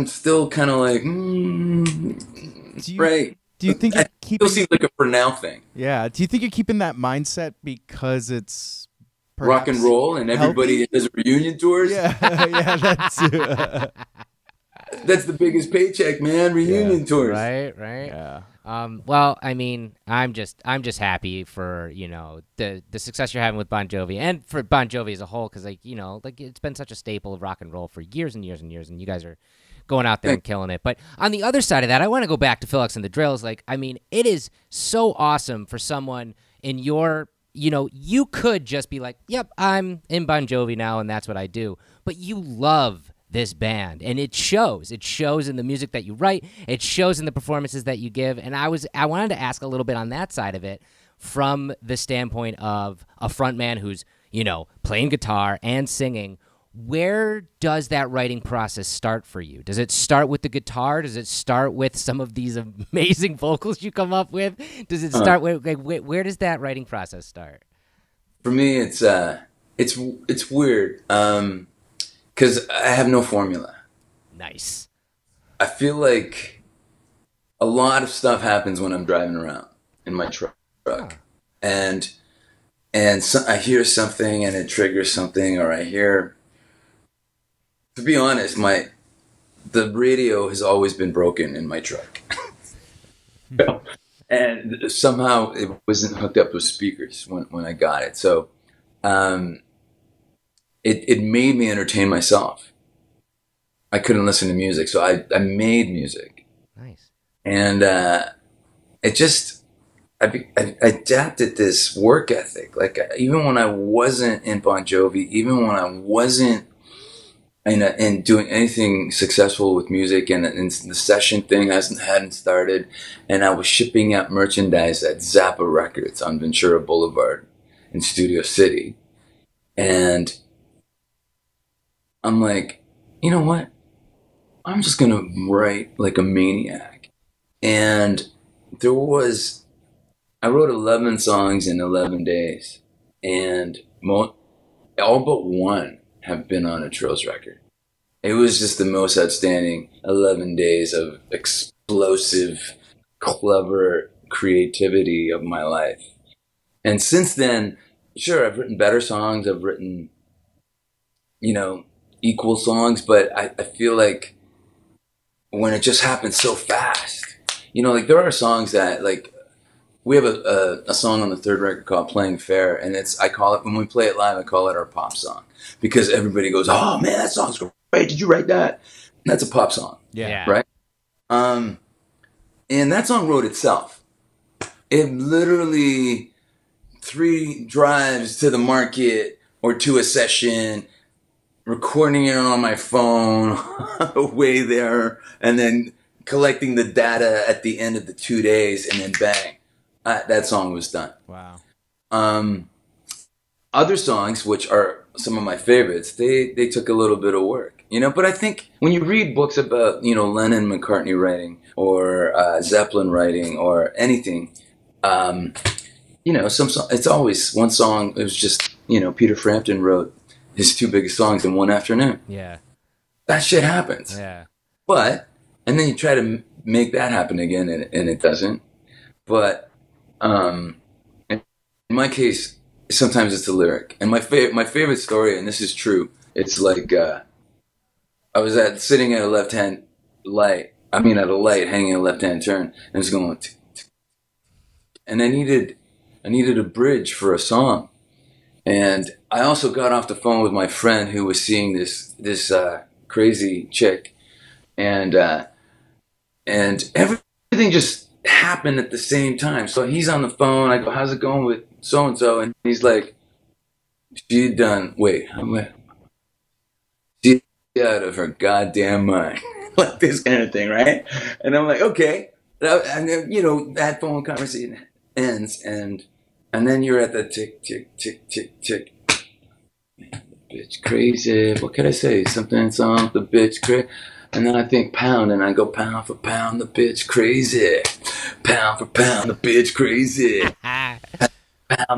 still kind of like, right. Do you think it still seems like a for now thing? Yeah. Do you think you're keeping that mindset because it's rock and roll and everybody does reunion tours? Yeah, yeah, that's the biggest paycheck, man. Reunion tours. Right. Yeah. Well, I mean, I'm just happy for, the success you're having with Bon Jovi and for Bon Jovi as a whole, because it's been such a staple of rock and roll for years and years and years, and you guys are going out there and killing it. But on the other side of that, I want to go back to Phillips and the Drills. Like, I mean, it is so awesome for someone in your, you could just be like, yep, I'm in Bon Jovi now and that's what I do. But you love this band, and it shows in the music that you write, it shows in the performances that you give. And I wanted to ask a little bit on that side of it from the standpoint of a frontman who's, playing guitar and singing. Where does that writing process start for you? Does it start with the guitar? Does it start with some of these amazing vocals you come up with? Does it start with, where does that writing process start? For me, it's weird because I have no formula. Nice. I feel like a lot of stuff happens when I'm driving around in my truck, and so I hear something and it triggers something, or I hear. To be honest, the radio has always been broken in my truck, and somehow it wasn't hooked up with speakers when I got it. So, it made me entertain myself. I couldn't listen to music, so I made music. Nice. And it just, I adapted this work ethic. Like, even when I wasn't in Bon Jovi, even when I wasn't in doing anything successful with music, and the session thing hadn't started, and I was shipping out merchandise at Zappa Records on Ventura Boulevard in Studio City. And I'm like, you know what? I'm just going to write like a maniac. And I wrote 11 songs in 11 days. And all but one have been on a Trills record. It was just the most outstanding 11 days of explosive, clever creativity of my life. And since then, sure, I've written better songs. I've written, equal songs. But I feel like when it just happens so fast, like there are songs that, like, we have a song on the third record called Playing Fair. And when we play it live, I call it our pop song. Because everybody goes, oh man, that song's great. Did you write that? That's a pop song. Yeah. Right? And that song wrote itself. It literally 3 drives to the market or to a session, recording it on my phone way there, and then collecting the data at the end of the 2 days, and then bang, that song was done. Wow. Other songs, which are some of my favorites, they took a little bit of work, but I think when you read books about, Lennon, McCartney writing, or Zeppelin writing, or anything, it's always one song. It was just, Peter Frampton wrote his 2 biggest songs in one afternoon. Yeah. That shit happens. Yeah. And then you try to make that happen again, and it doesn't. But in my case, sometimes it's a lyric. And my favorite story, and this is true, it's like I was sitting at a left-hand light. At a light, hanging a left-hand turn, and it's going, tick, tick. And I needed a bridge for a song. And I also got off the phone with my friend who was seeing this crazy chick, and everything just happened at the same time. So he's on the phone. I go, "How's it going with so and so?" And he's like, "She done. Wait, she's out of her goddamn mind." Like this kind of thing, right? And I'm like, okay. And then, that phone conversation ends, and then you're at the tick, tick, tick, tick, tick. Man, the bitch crazy. What could I say? Something, the bitch crazy. And then I think pound, and I go, pound for pound, the bitch crazy. Pound for pound, the bitch crazy. Pound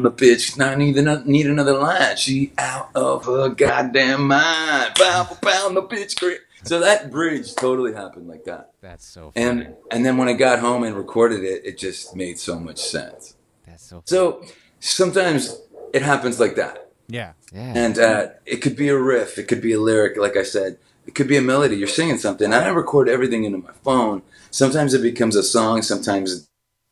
the bitch. Now I need another line. She out of her goddamn mind. Pound for pound, the bitch crazy. So that bridge totally happened like that. That's so funny. And then when I got home and recorded it, it just made so much sense. That's so funny. So sometimes it happens like that. Yeah. And it could be a riff. It could be a lyric, like I said. It could be a melody. You're singing something. And I record everything into my phone. Sometimes it becomes a song. Sometimes it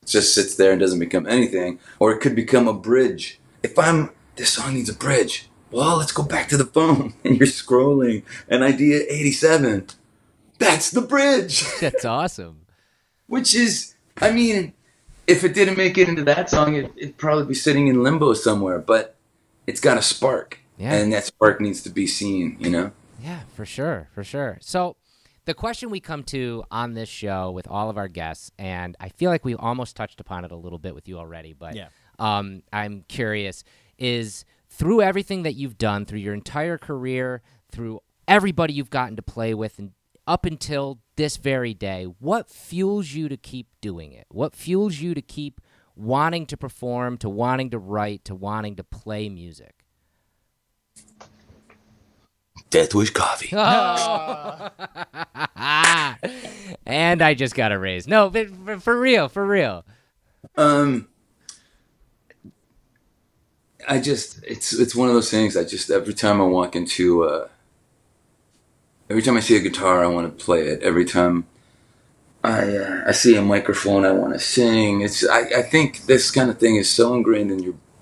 just sits there and doesn't become anything. Or it could become a bridge. This song needs a bridge. Well, let's go back to the phone. And you're scrolling. And idea 87. That's the bridge. That's awesome. Which is, if it didn't make it into that song, it'd probably be sitting in limbo somewhere. But it's got a spark. Yeah. And that spark needs to be seen, Yeah, for sure. So the question we come to on this show with all of our guests, and I feel like we almost touched upon it a little bit with you already, but I'm curious, is through everything that you've done, through your entire career, through everybody you've gotten to play with, and up until this very day, what fuels you to keep doing it? What fuels you to keep wanting to perform, to wanting to write, to wanting to play music? Death Wish Coffee. Oh. And I just got a raise. No, but for real. It's one of those things. Every time I walk into, every time I see a guitar, I want to play it. Every time I see a microphone, I want to sing. I think this kind of thing is so ingrained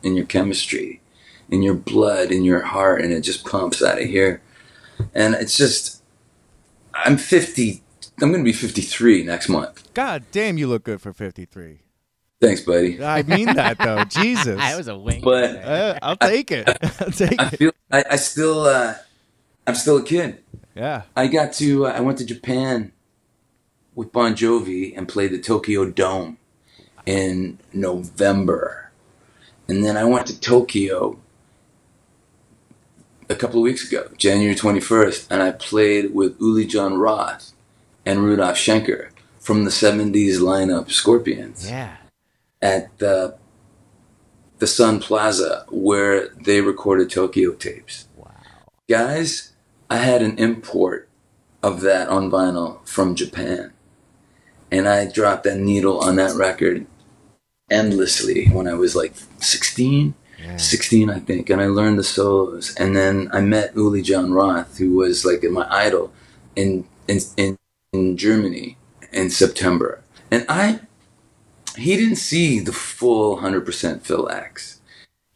in your chemistry, in your blood, in your heart, and it just pumps out of here. And it's just, I'm 50. I'm going to be 53 next month. God damn, you look good for 53. Thanks, buddy. I mean that though, Jesus. That was a wink. But I'll take it. I'll take it. I'm still a kid. Yeah. I went to Japan with Bon Jovi and played the Tokyo Dome in November, and then I went to Tokyo a couple of weeks ago, January 21st, and I played with Uli John Roth and Rudolf Schenker from the 70s lineup Scorpions. Yeah. At the Sun Plaza where they recorded Tokyo tapes. Wow. Guys, I had an import of that on vinyl from Japan. And I dropped that needle on that record endlessly when I was like 16. Yeah. 16, I think, and I learned the solos. And then I met Uli John Roth, who was like my idol in Germany in September. And he didn't see the full 100% Phil X.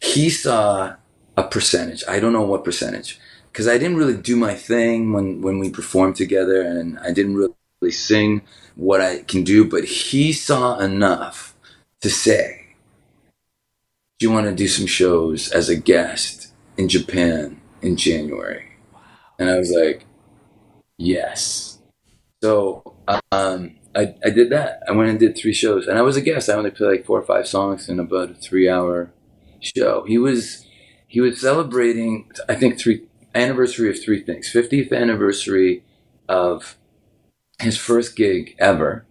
He saw a percentage. I don't know what percentage, because I didn't really do my thing when we performed together, and I didn't really sing what I can do, but he saw enough to say, do you want to do some shows as a guest in Japan in January? Wow. And I was like, yes. So I did that. I went and did 3 shows, and I was a guest. I only played like 4 or 5 songs in about a 3-hour show. He was celebrating, I think, anniversary of 3 things: 50th anniversary of his first gig ever,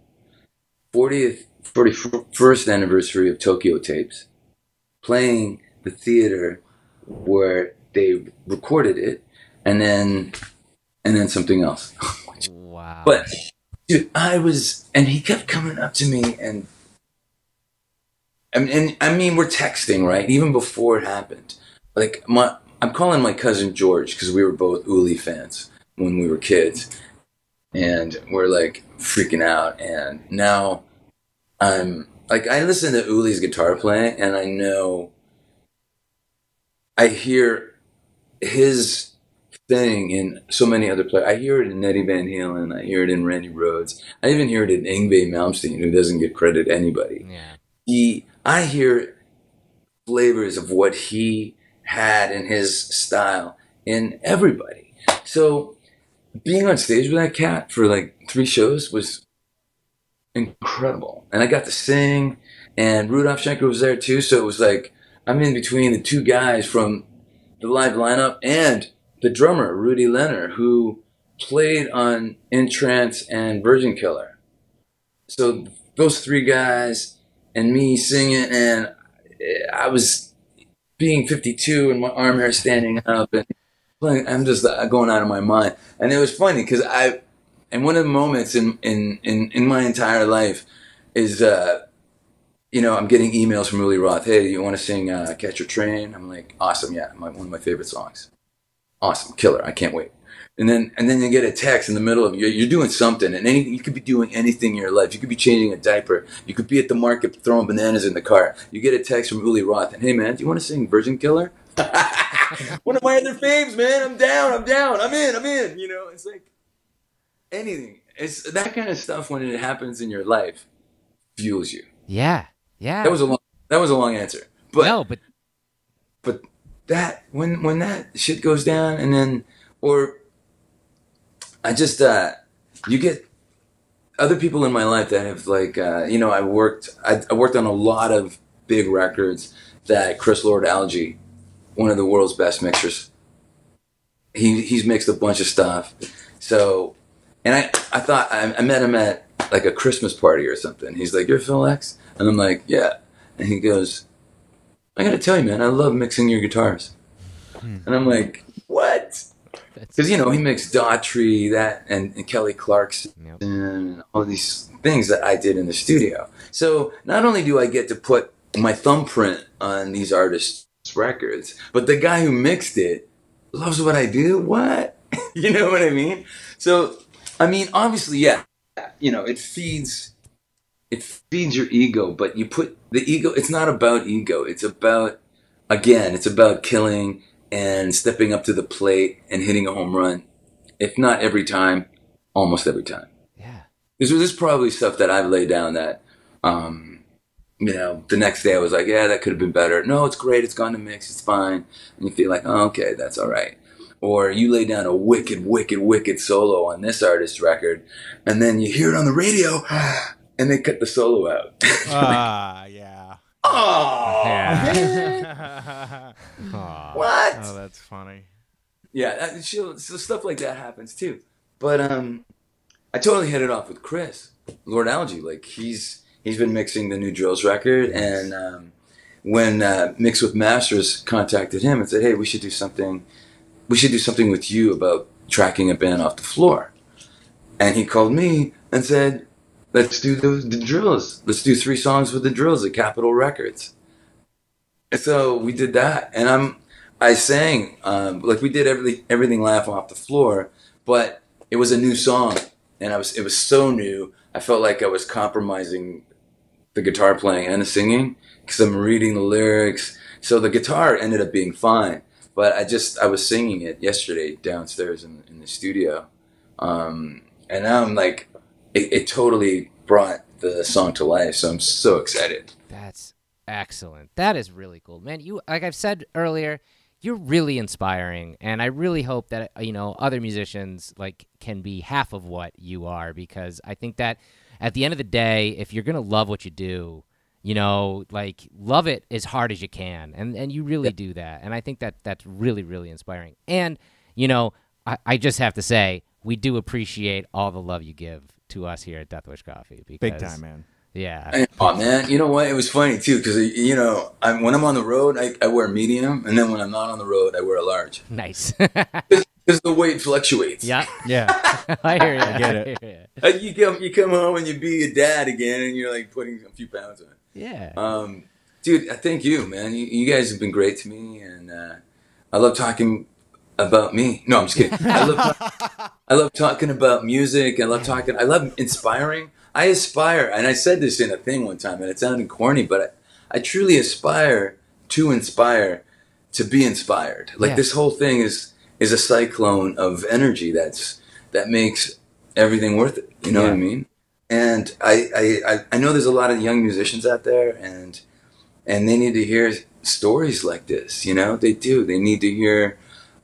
41st anniversary of Tokyo tapes, playing the theater where they recorded it, and then something else. Wow. But dude, and he kept coming up to me, and I mean, we're texting, right? Even before it happened. Like, I'm calling my cousin George, because we were both Uli fans when we were kids, and we're like freaking out. And now I'm like, I listen to Uli's guitar playing, and I hear his thing in so many other players. I hear it in Eddie Van Halen. I hear it in Randy Rhoads. I even hear it in Yngwie Malmsteen, who doesn't get credit to anybody. Yeah. I hear flavors of what he had in his style in everybody. So being on stage with that cat for like 3 shows was incredible. And I got to sing, and Rudolf Schenker was there too. So it was like, I'm in between the 2 guys from the live lineup and the drummer, Rudy Leonard, who played on In Trance and Virgin Killer. So those 3 guys and me singing, and I was being 52 and my arm hair standing up, and playing, I'm just going out of my mind. And it was funny because and one of the moments in my entire life is, I'm getting emails from Uli Roth. Hey, you want to sing Catch Your Train? I'm like, awesome, yeah, one of my favorite songs. Awesome, killer, I can't wait. And then you get a text in the middle of you're doing something, and you could be doing anything in your life. You could be changing a diaper. You could be at the market throwing bananas in the car. You get a text from Uli Roth, and hey man, do you want to sing Virgin Killer? One of my other faves, man. I'm down. I'm in. It's like anything. It's that kind of stuff when it happens in your life fuels you. Yeah. That was a long answer. But that when that shit goes down, and then I just you get other people in my life that have like I worked on a lot of big records that Chris Lord-Alge, one of the world's best mixers, he's mixed a bunch of stuff. So, and I thought I met him at like a Christmas party or something. He's like, "You're Phil X?" And I'm like, "Yeah." And he goes, I gotta tell you, man, I love mixing your guitars. And I'm like, what? Because, you know, he mixed Daughtry, that, and Kelly Clarkson, and all these things that I did in the studio. So not only do I get to put my thumbprint on these artists' records, but the guy who mixed it loves what I do. What? You know what I mean? So, I mean, obviously, yeah, you know, it feeds your ego, but you put the ego, it's not about ego. It's about, again, it's about killing and stepping up to the plate and hitting a home run. If not every time, almost every time. Yeah. This is probably stuff that I've laid down that, you know, the next day I was like, yeah, that could have been better. No, it's great. It's gone to mix. It's fine. And you feel like, oh, okay, that's all right. Or you lay down a wicked, wicked, wicked solo on this artist's record, and then you hear it on the radio, and they cut the solo out. Yeah. Oh, Yeah. what? Oh, that's funny. Yeah, so stuff like that happens too. But I totally hit it off with Chris, Lord Algae. Like he's been mixing the new Drills record, and when Mix with Masters contacted him and said, "Hey, we should do something with you about tracking a band off the floor," and he called me and said, let's do the Drills. Let's do 3 songs with the Drills at Capitol Records. And so we did that, and I sang like we did everything laugh off the floor, but it was a new song, and it was so new. I felt like I was compromising the guitar playing and the singing because I'm reading the lyrics. So the guitar ended up being fine, but I was singing it yesterday downstairs in the studio, and now I'm like, it totally brought the song to life. So I'm so excited. That's excellent. That is really cool, man. You, like I've said earlier, you're really inspiring, and I really hope that, you know, other musicians like can be half of what you are, because I think that at the end of the day, if you're gonna love what you do, you know, like love it as hard as you can, and you really do that, and I think that that's really, really inspiring. And you know, I just have to say, we do appreciate all the love you give to us here at Death Wish Coffee. Because, Big time, man. Yeah. Oh man, you know what? It was funny too because you know when I'm on the road, I wear medium, and then when I'm not on the road, I wear a large. Nice. Because the weight fluctuates. Yeah. Yeah. I hear you. I get it. Like you come home and you be a dad again, and you're like putting a few pounds on. Yeah. Dude, thank you, man. You guys have been great to me, and I love talking about me. No, I'm just kidding. I love talking about music. I love inspiring. I aspire, and I said this in a thing one time, and it sounded corny, but I truly aspire to inspire, to be inspired. Like this whole thing is a cyclone of energy that makes everything worth it. You know what I mean? And I know there's a lot of young musicians out there, and they need to hear stories like this. You know, they do. They need to hear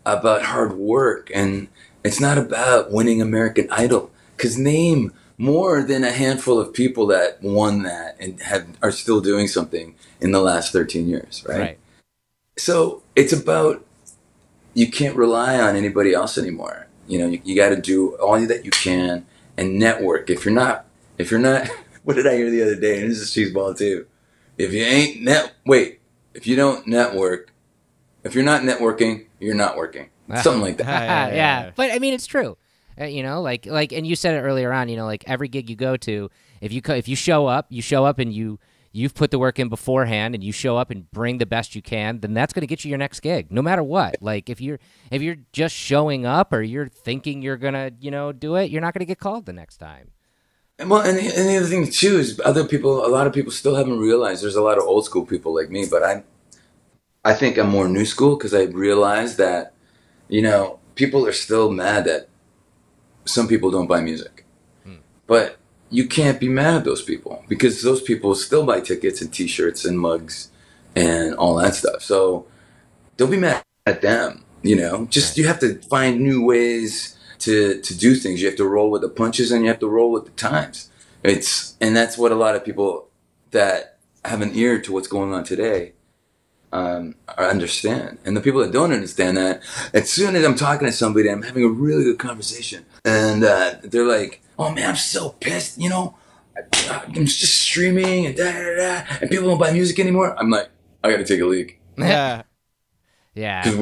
about hard work, and it's not about winning American Idol. Because name more than a handful of people that won that and are still doing something in the last 13 years, right? So it's about, you can't rely on anybody else anymore. You know, you got to do all that you can and network. If you're not, what did I hear the other day? And this is cheeseball too. If you don't network, if you're not networking, you're not working. Something like that. Yeah. But I mean, it's true. You know, like, and you said it earlier on, you know, like every gig you go to, if you show up and you've put the work in beforehand, and you show up and bring the best you can, then that's going to get you your next gig, no matter what. Like if you're just showing up, or you're thinking you're going to, you know, do it, you're not going to get called the next time. Well, and the other thing too is a lot of people still haven't realized there's a lot of old school people like me, but I think I'm more new school because I realized that, you know, people are still mad that some people don't buy music. But you can't be mad at those people because those people still buy tickets and t-shirts and mugs and all that stuff. So don't be mad at them, you know. Just you have to find new ways to do things. You have to roll with the punches, and you have to roll with the times. And that's what a lot of people that have an ear to what's going on today understand. And the people that don't understand that, as soon as I'm talking to somebody, I'm having a really good conversation, and they're like, oh man, I'm so pissed, you know, I'm just streaming and and people don't buy music anymore. I'm like, I got to take a leak. Yeah. Yeah. Because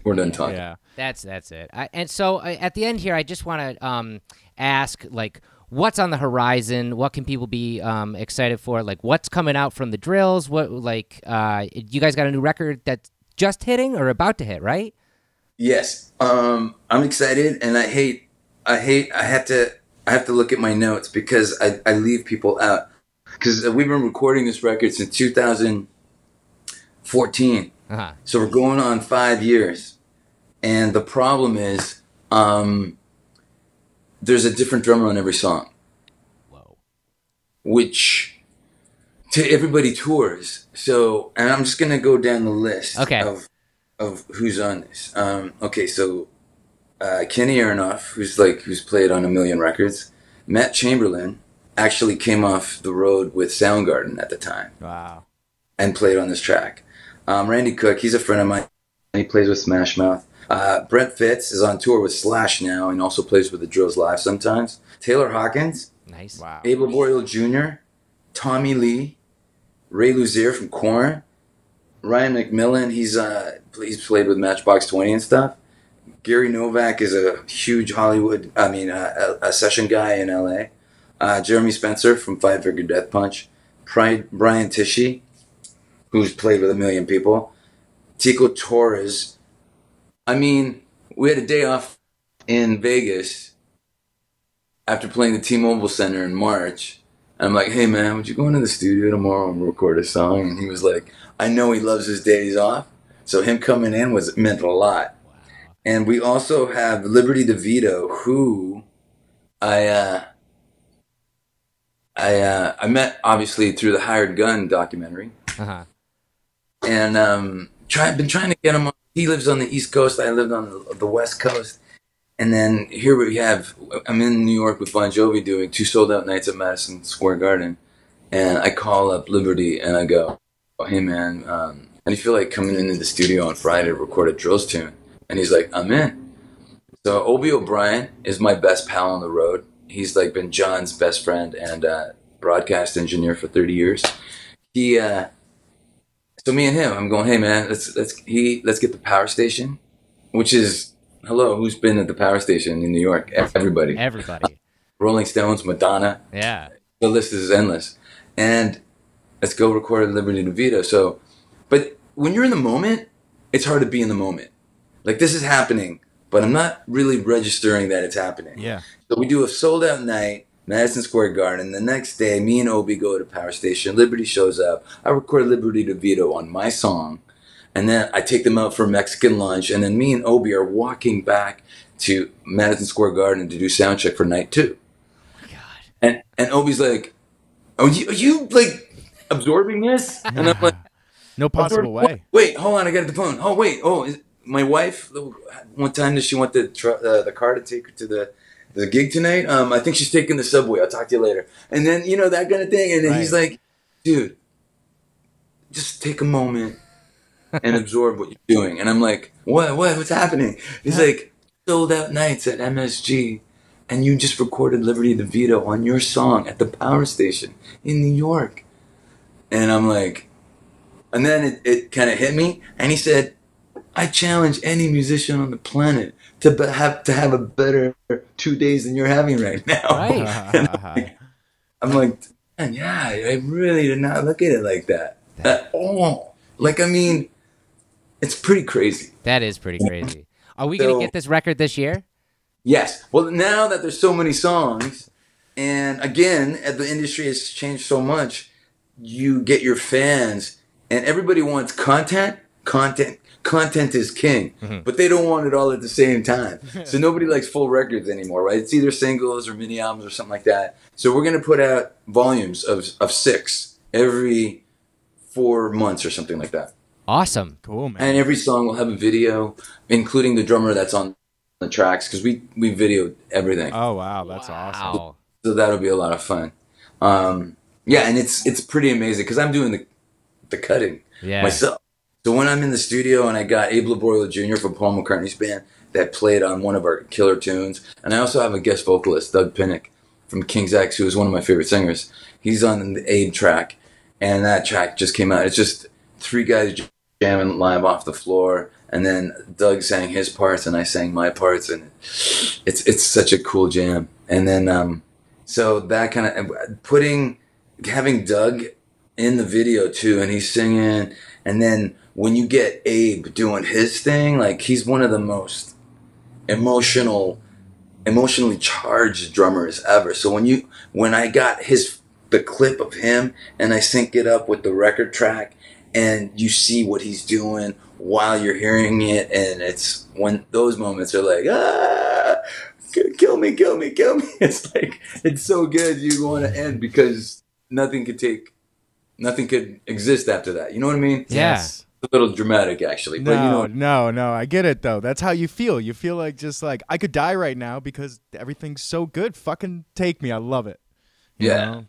we're done talking. Yeah. That's it. And so at the end here, I just want to ask, like, what's on the horizon? What can people be excited for? Like, what's coming out from the Drills? What, like, you guys got a new record that's just hitting or about to hit, right? Yes. I'm excited, and I have to look at my notes because I leave people out. Because we've been recording this record since 2014. Uh-huh. So we're going on 5 years. And the problem is there's a different drummer on every song. Whoa. Which to everybody tours. So, and I'm just going to go down the list of who's on this. Okay, so Kenny Aronoff, who's played on a million records. Matt Chamberlain actually came off the road with Soundgarden at the time. Wow. And played on this track. Randy Cook, he's a friend of mine. He plays with Smash Mouth. Brent Fitz is on tour with Slash now and also plays with the Drills live sometimes. Taylor Hawkins. Nice. Wow. Abel Boyle Jr., Tommy Lee, Ray Luzier from Korn, Ryan McMillan, he's played with Matchbox 20 and stuff. Gary Novak is a huge a session guy in LA. Jeremy Spensser from Five Finger Death Punch. Brian Tichy, who's played with a million people. Tico Torres. I mean, we had a day off in Vegas after playing the T-Mobile Center in March. And I'm like, hey man, would you go into the studio tomorrow and record a song? And he was like, I know he loves his days off. So him coming in meant a lot. Wow. And we also have Liberty DeVito, who I met obviously through the Hired Gun documentary. Uh-huh. And been trying to get him on. He lives on the East Coast. I lived on the West Coast. And then here I'm in New York with Bon Jovi doing 2 sold-out nights at Madison Square Garden. And I call up Liberty and I go, oh, hey man, how do you feel like coming into the studio on Friday to record a Drills tune? And he's like, I'm in. So Obi O'Brien is my best pal on the road. He's like been John's best friend and broadcast engineer for 30 years. So me and him, I'm going, hey man, let's get the Power Station, which is, hello, who's been at the Power Station in New York? Everybody. Rolling Stones, Madonna. Yeah. The list is endless. And let's go record at Liberty DeVito. So, but when you're in the moment, it's hard to be in the moment. Like this is happening, but I'm not really registering that it's happening. Yeah. So we do a sold out night, Madison Square Garden. The next day, me and Obi go to Power Station. Liberty shows up. I record Liberty DeVito on my song. And then I take them out for Mexican lunch. And then me and Obi are walking back to Madison Square Garden to do sound check for night 2. Oh my God. And Obi's like, are you like absorbing this? And I'm like, no possible way. Wait, hold on. I got the phone. Oh, wait. My wife, one time, does she want the car to take her to the gig tonight? I think she's taking the subway. I'll talk to you later. And then, that kind of thing. And then he's like, dude, just take a moment and absorb what you're doing. And I'm like, what's happening? He's like, sold out nights at MSG. And you just recorded Liberty DeVito on your song at the Power Station in New York. And I'm like, and then it kind of hit me. And he said, I challenge any musician on the planet to have a better 2 days than you're having right now. Right. I'm like, man, yeah, I really did not look at it like that at all. Like, I mean, it's pretty crazy. That is pretty crazy. Are we going to get this record this year? Yes. Well, now that there's so many songs, and again, the industry has changed so much, you get your fans, and everybody wants content. Content is king, but they don't want it all at the same time. So nobody likes full records anymore, right? It's either singles or mini albums or something like that. So we're going to put out volumes of 6 every 4 months or something like that. Awesome. Cool, man. And every song will have a video, including the drummer that's on the tracks, because we videoed everything. Oh, wow. That's awesome. So that'll be a lot of fun. Yeah, and it's pretty amazing, because I'm doing the cutting myself. So when I'm in the studio and I got Abel Boyle Jr. from Paul McCartney's band that played on one of our killer tunes, and I also have a guest vocalist, Doug Pinnick from King's X, who is one of my favorite singers. He's on the Abe track, and that track just came out. It's just 3 guys jamming live off the floor, and then Doug sang his parts, and I sang my parts, and it's such a cool jam. And then so that kind of having Doug in the video too, and he's singing, and then when you get Abe doing his thing, like he's one of the most emotionally charged drummers ever. So when I got the clip of him and I sync it up with the record track, and you see what he's doing while you're hearing it, and it's when those moments are like, kill me. It's like, it's so good you want to end, because nothing could exist after that. You know what I mean? Yeah. It's a little dramatic, actually. But No, I get it, though. That's how you feel. You feel like just like, I could die right now because everything's so good. Fucking take me. I love it. You know?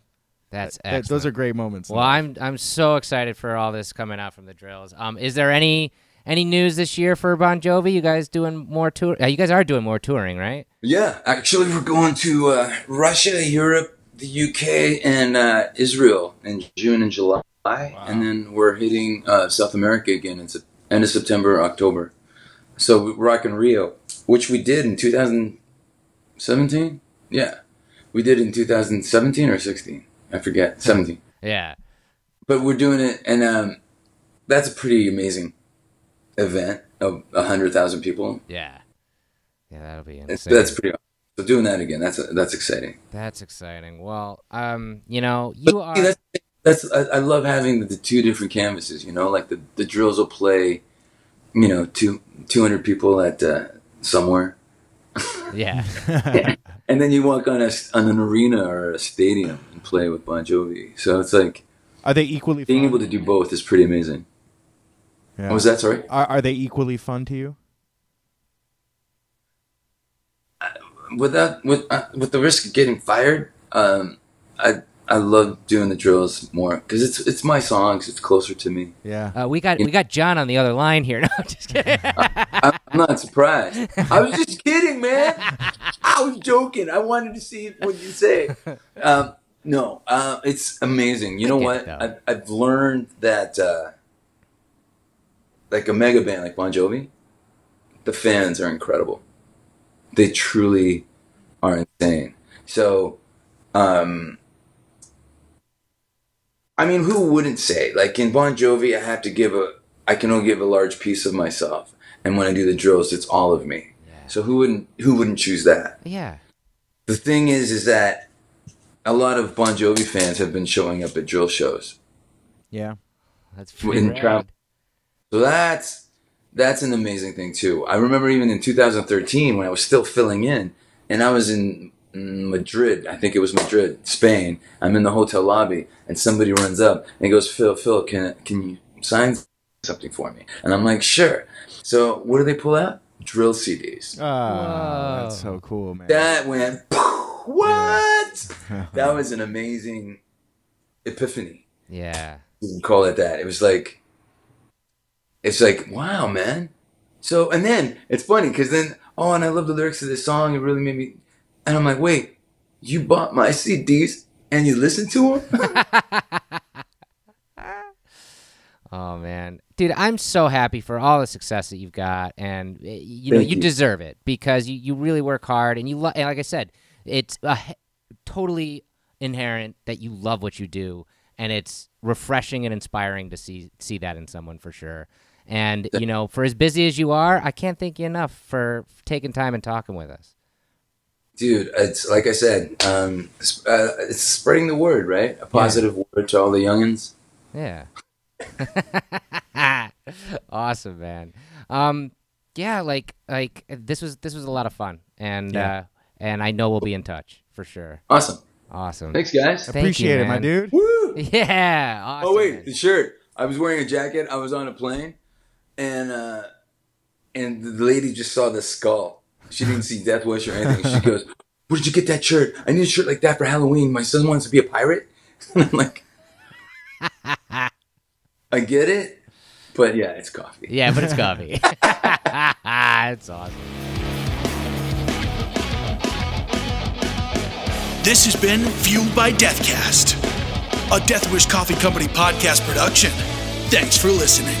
That's excellent. Those are great moments. Well, I'm so excited for all this coming out from the drills. Is there any news this year for Bon Jovi? You guys doing more tour? You guys are doing more touring, right? Yeah, actually, we're going to Russia, Europe, the UK, and Israel in June and July. Wow. And then we're hitting South America again in end of September, October. So we're rocking Rio, which we did in 2017. Yeah, we did in 2017 or 16. I forget. 17. Yeah. But we're doing it, and that's a pretty amazing event of 100,000 people. Yeah. Yeah, that'll be insane. That's pretty awesome. So doing that again, that's exciting. That's exciting. Well, you know, you are... I love having the 2 different canvases, you know, like the drills will play, you know, 200 people at somewhere. Yeah. And then you walk on an arena or a stadium and play with Bon Jovi. So it's like, are they equally being fun? able to do both is pretty amazing. Yeah. What was that, sorry? Are they equally fun to you? With the risk of getting fired, I love doing the drills more because it's my songs. It's closer to me. Yeah. We got John on the other line here. No, just kidding. I'm not surprised. I was just kidding, man. I was joking. I wanted to see what you say. No, it's amazing. You know what? I've learned that like a mega band like Bon Jovi, the fans are incredible. They truly are insane. So, I mean, who wouldn't say? Like in Bon Jovi, I can only give a large piece of myself, and when I do the drills, it's all of me. Yeah. So who wouldn't choose that? Yeah. The thing is that a lot of Bon Jovi fans have been showing up at drill shows. Yeah, that's pretty rad. So that's an amazing thing too. I remember even in 2013 when I was still filling in, and I was in Madrid, I think it was Madrid, Spain. I'm in the hotel lobby, and somebody runs up and goes, Phil, can you sign something for me? And I'm like, sure. So what do they pull out? Drill CDs. Oh, that's so cool, man. That went, what? That was an amazing epiphany. Yeah. You can call it that. It was like, it's like, wow, man. So, and then it's funny because then, and I love the lyrics of this song. It really made me. And I'm like, wait, you bought my CDs and you listened to them? Oh, man. Dude, I'm so happy for all the success that you've got. And, you deserve it because you really work hard. And, and like I said, it's totally inherent that you love what you do. And it's refreshing and inspiring to see that in someone for sure. And, for as busy as you are, I can't thank you enough for taking time and talking with us. Dude, it's like I said, it's spreading the word, right? A positive word to all the youngins. Yeah. Awesome, man. Yeah, like this was a lot of fun, and I know we'll be in touch for sure. Awesome. Thanks, guys. Appreciate it, my dude. Woo! Yeah. Awesome, wait, man. the shirt. I was wearing a jacket. I was on a plane, and the lady just saw the skull. She didn't see Death Wish or anything. She goes, "Where did you get that shirt? I need a shirt like that for Halloween. My son wants to be a pirate." And I'm like, I get it, but yeah, it's coffee. Yeah, but it's coffee. It's awesome. This has been Fueled by Deathcast, a Death Wish Coffee Company podcast production. Thanks for listening.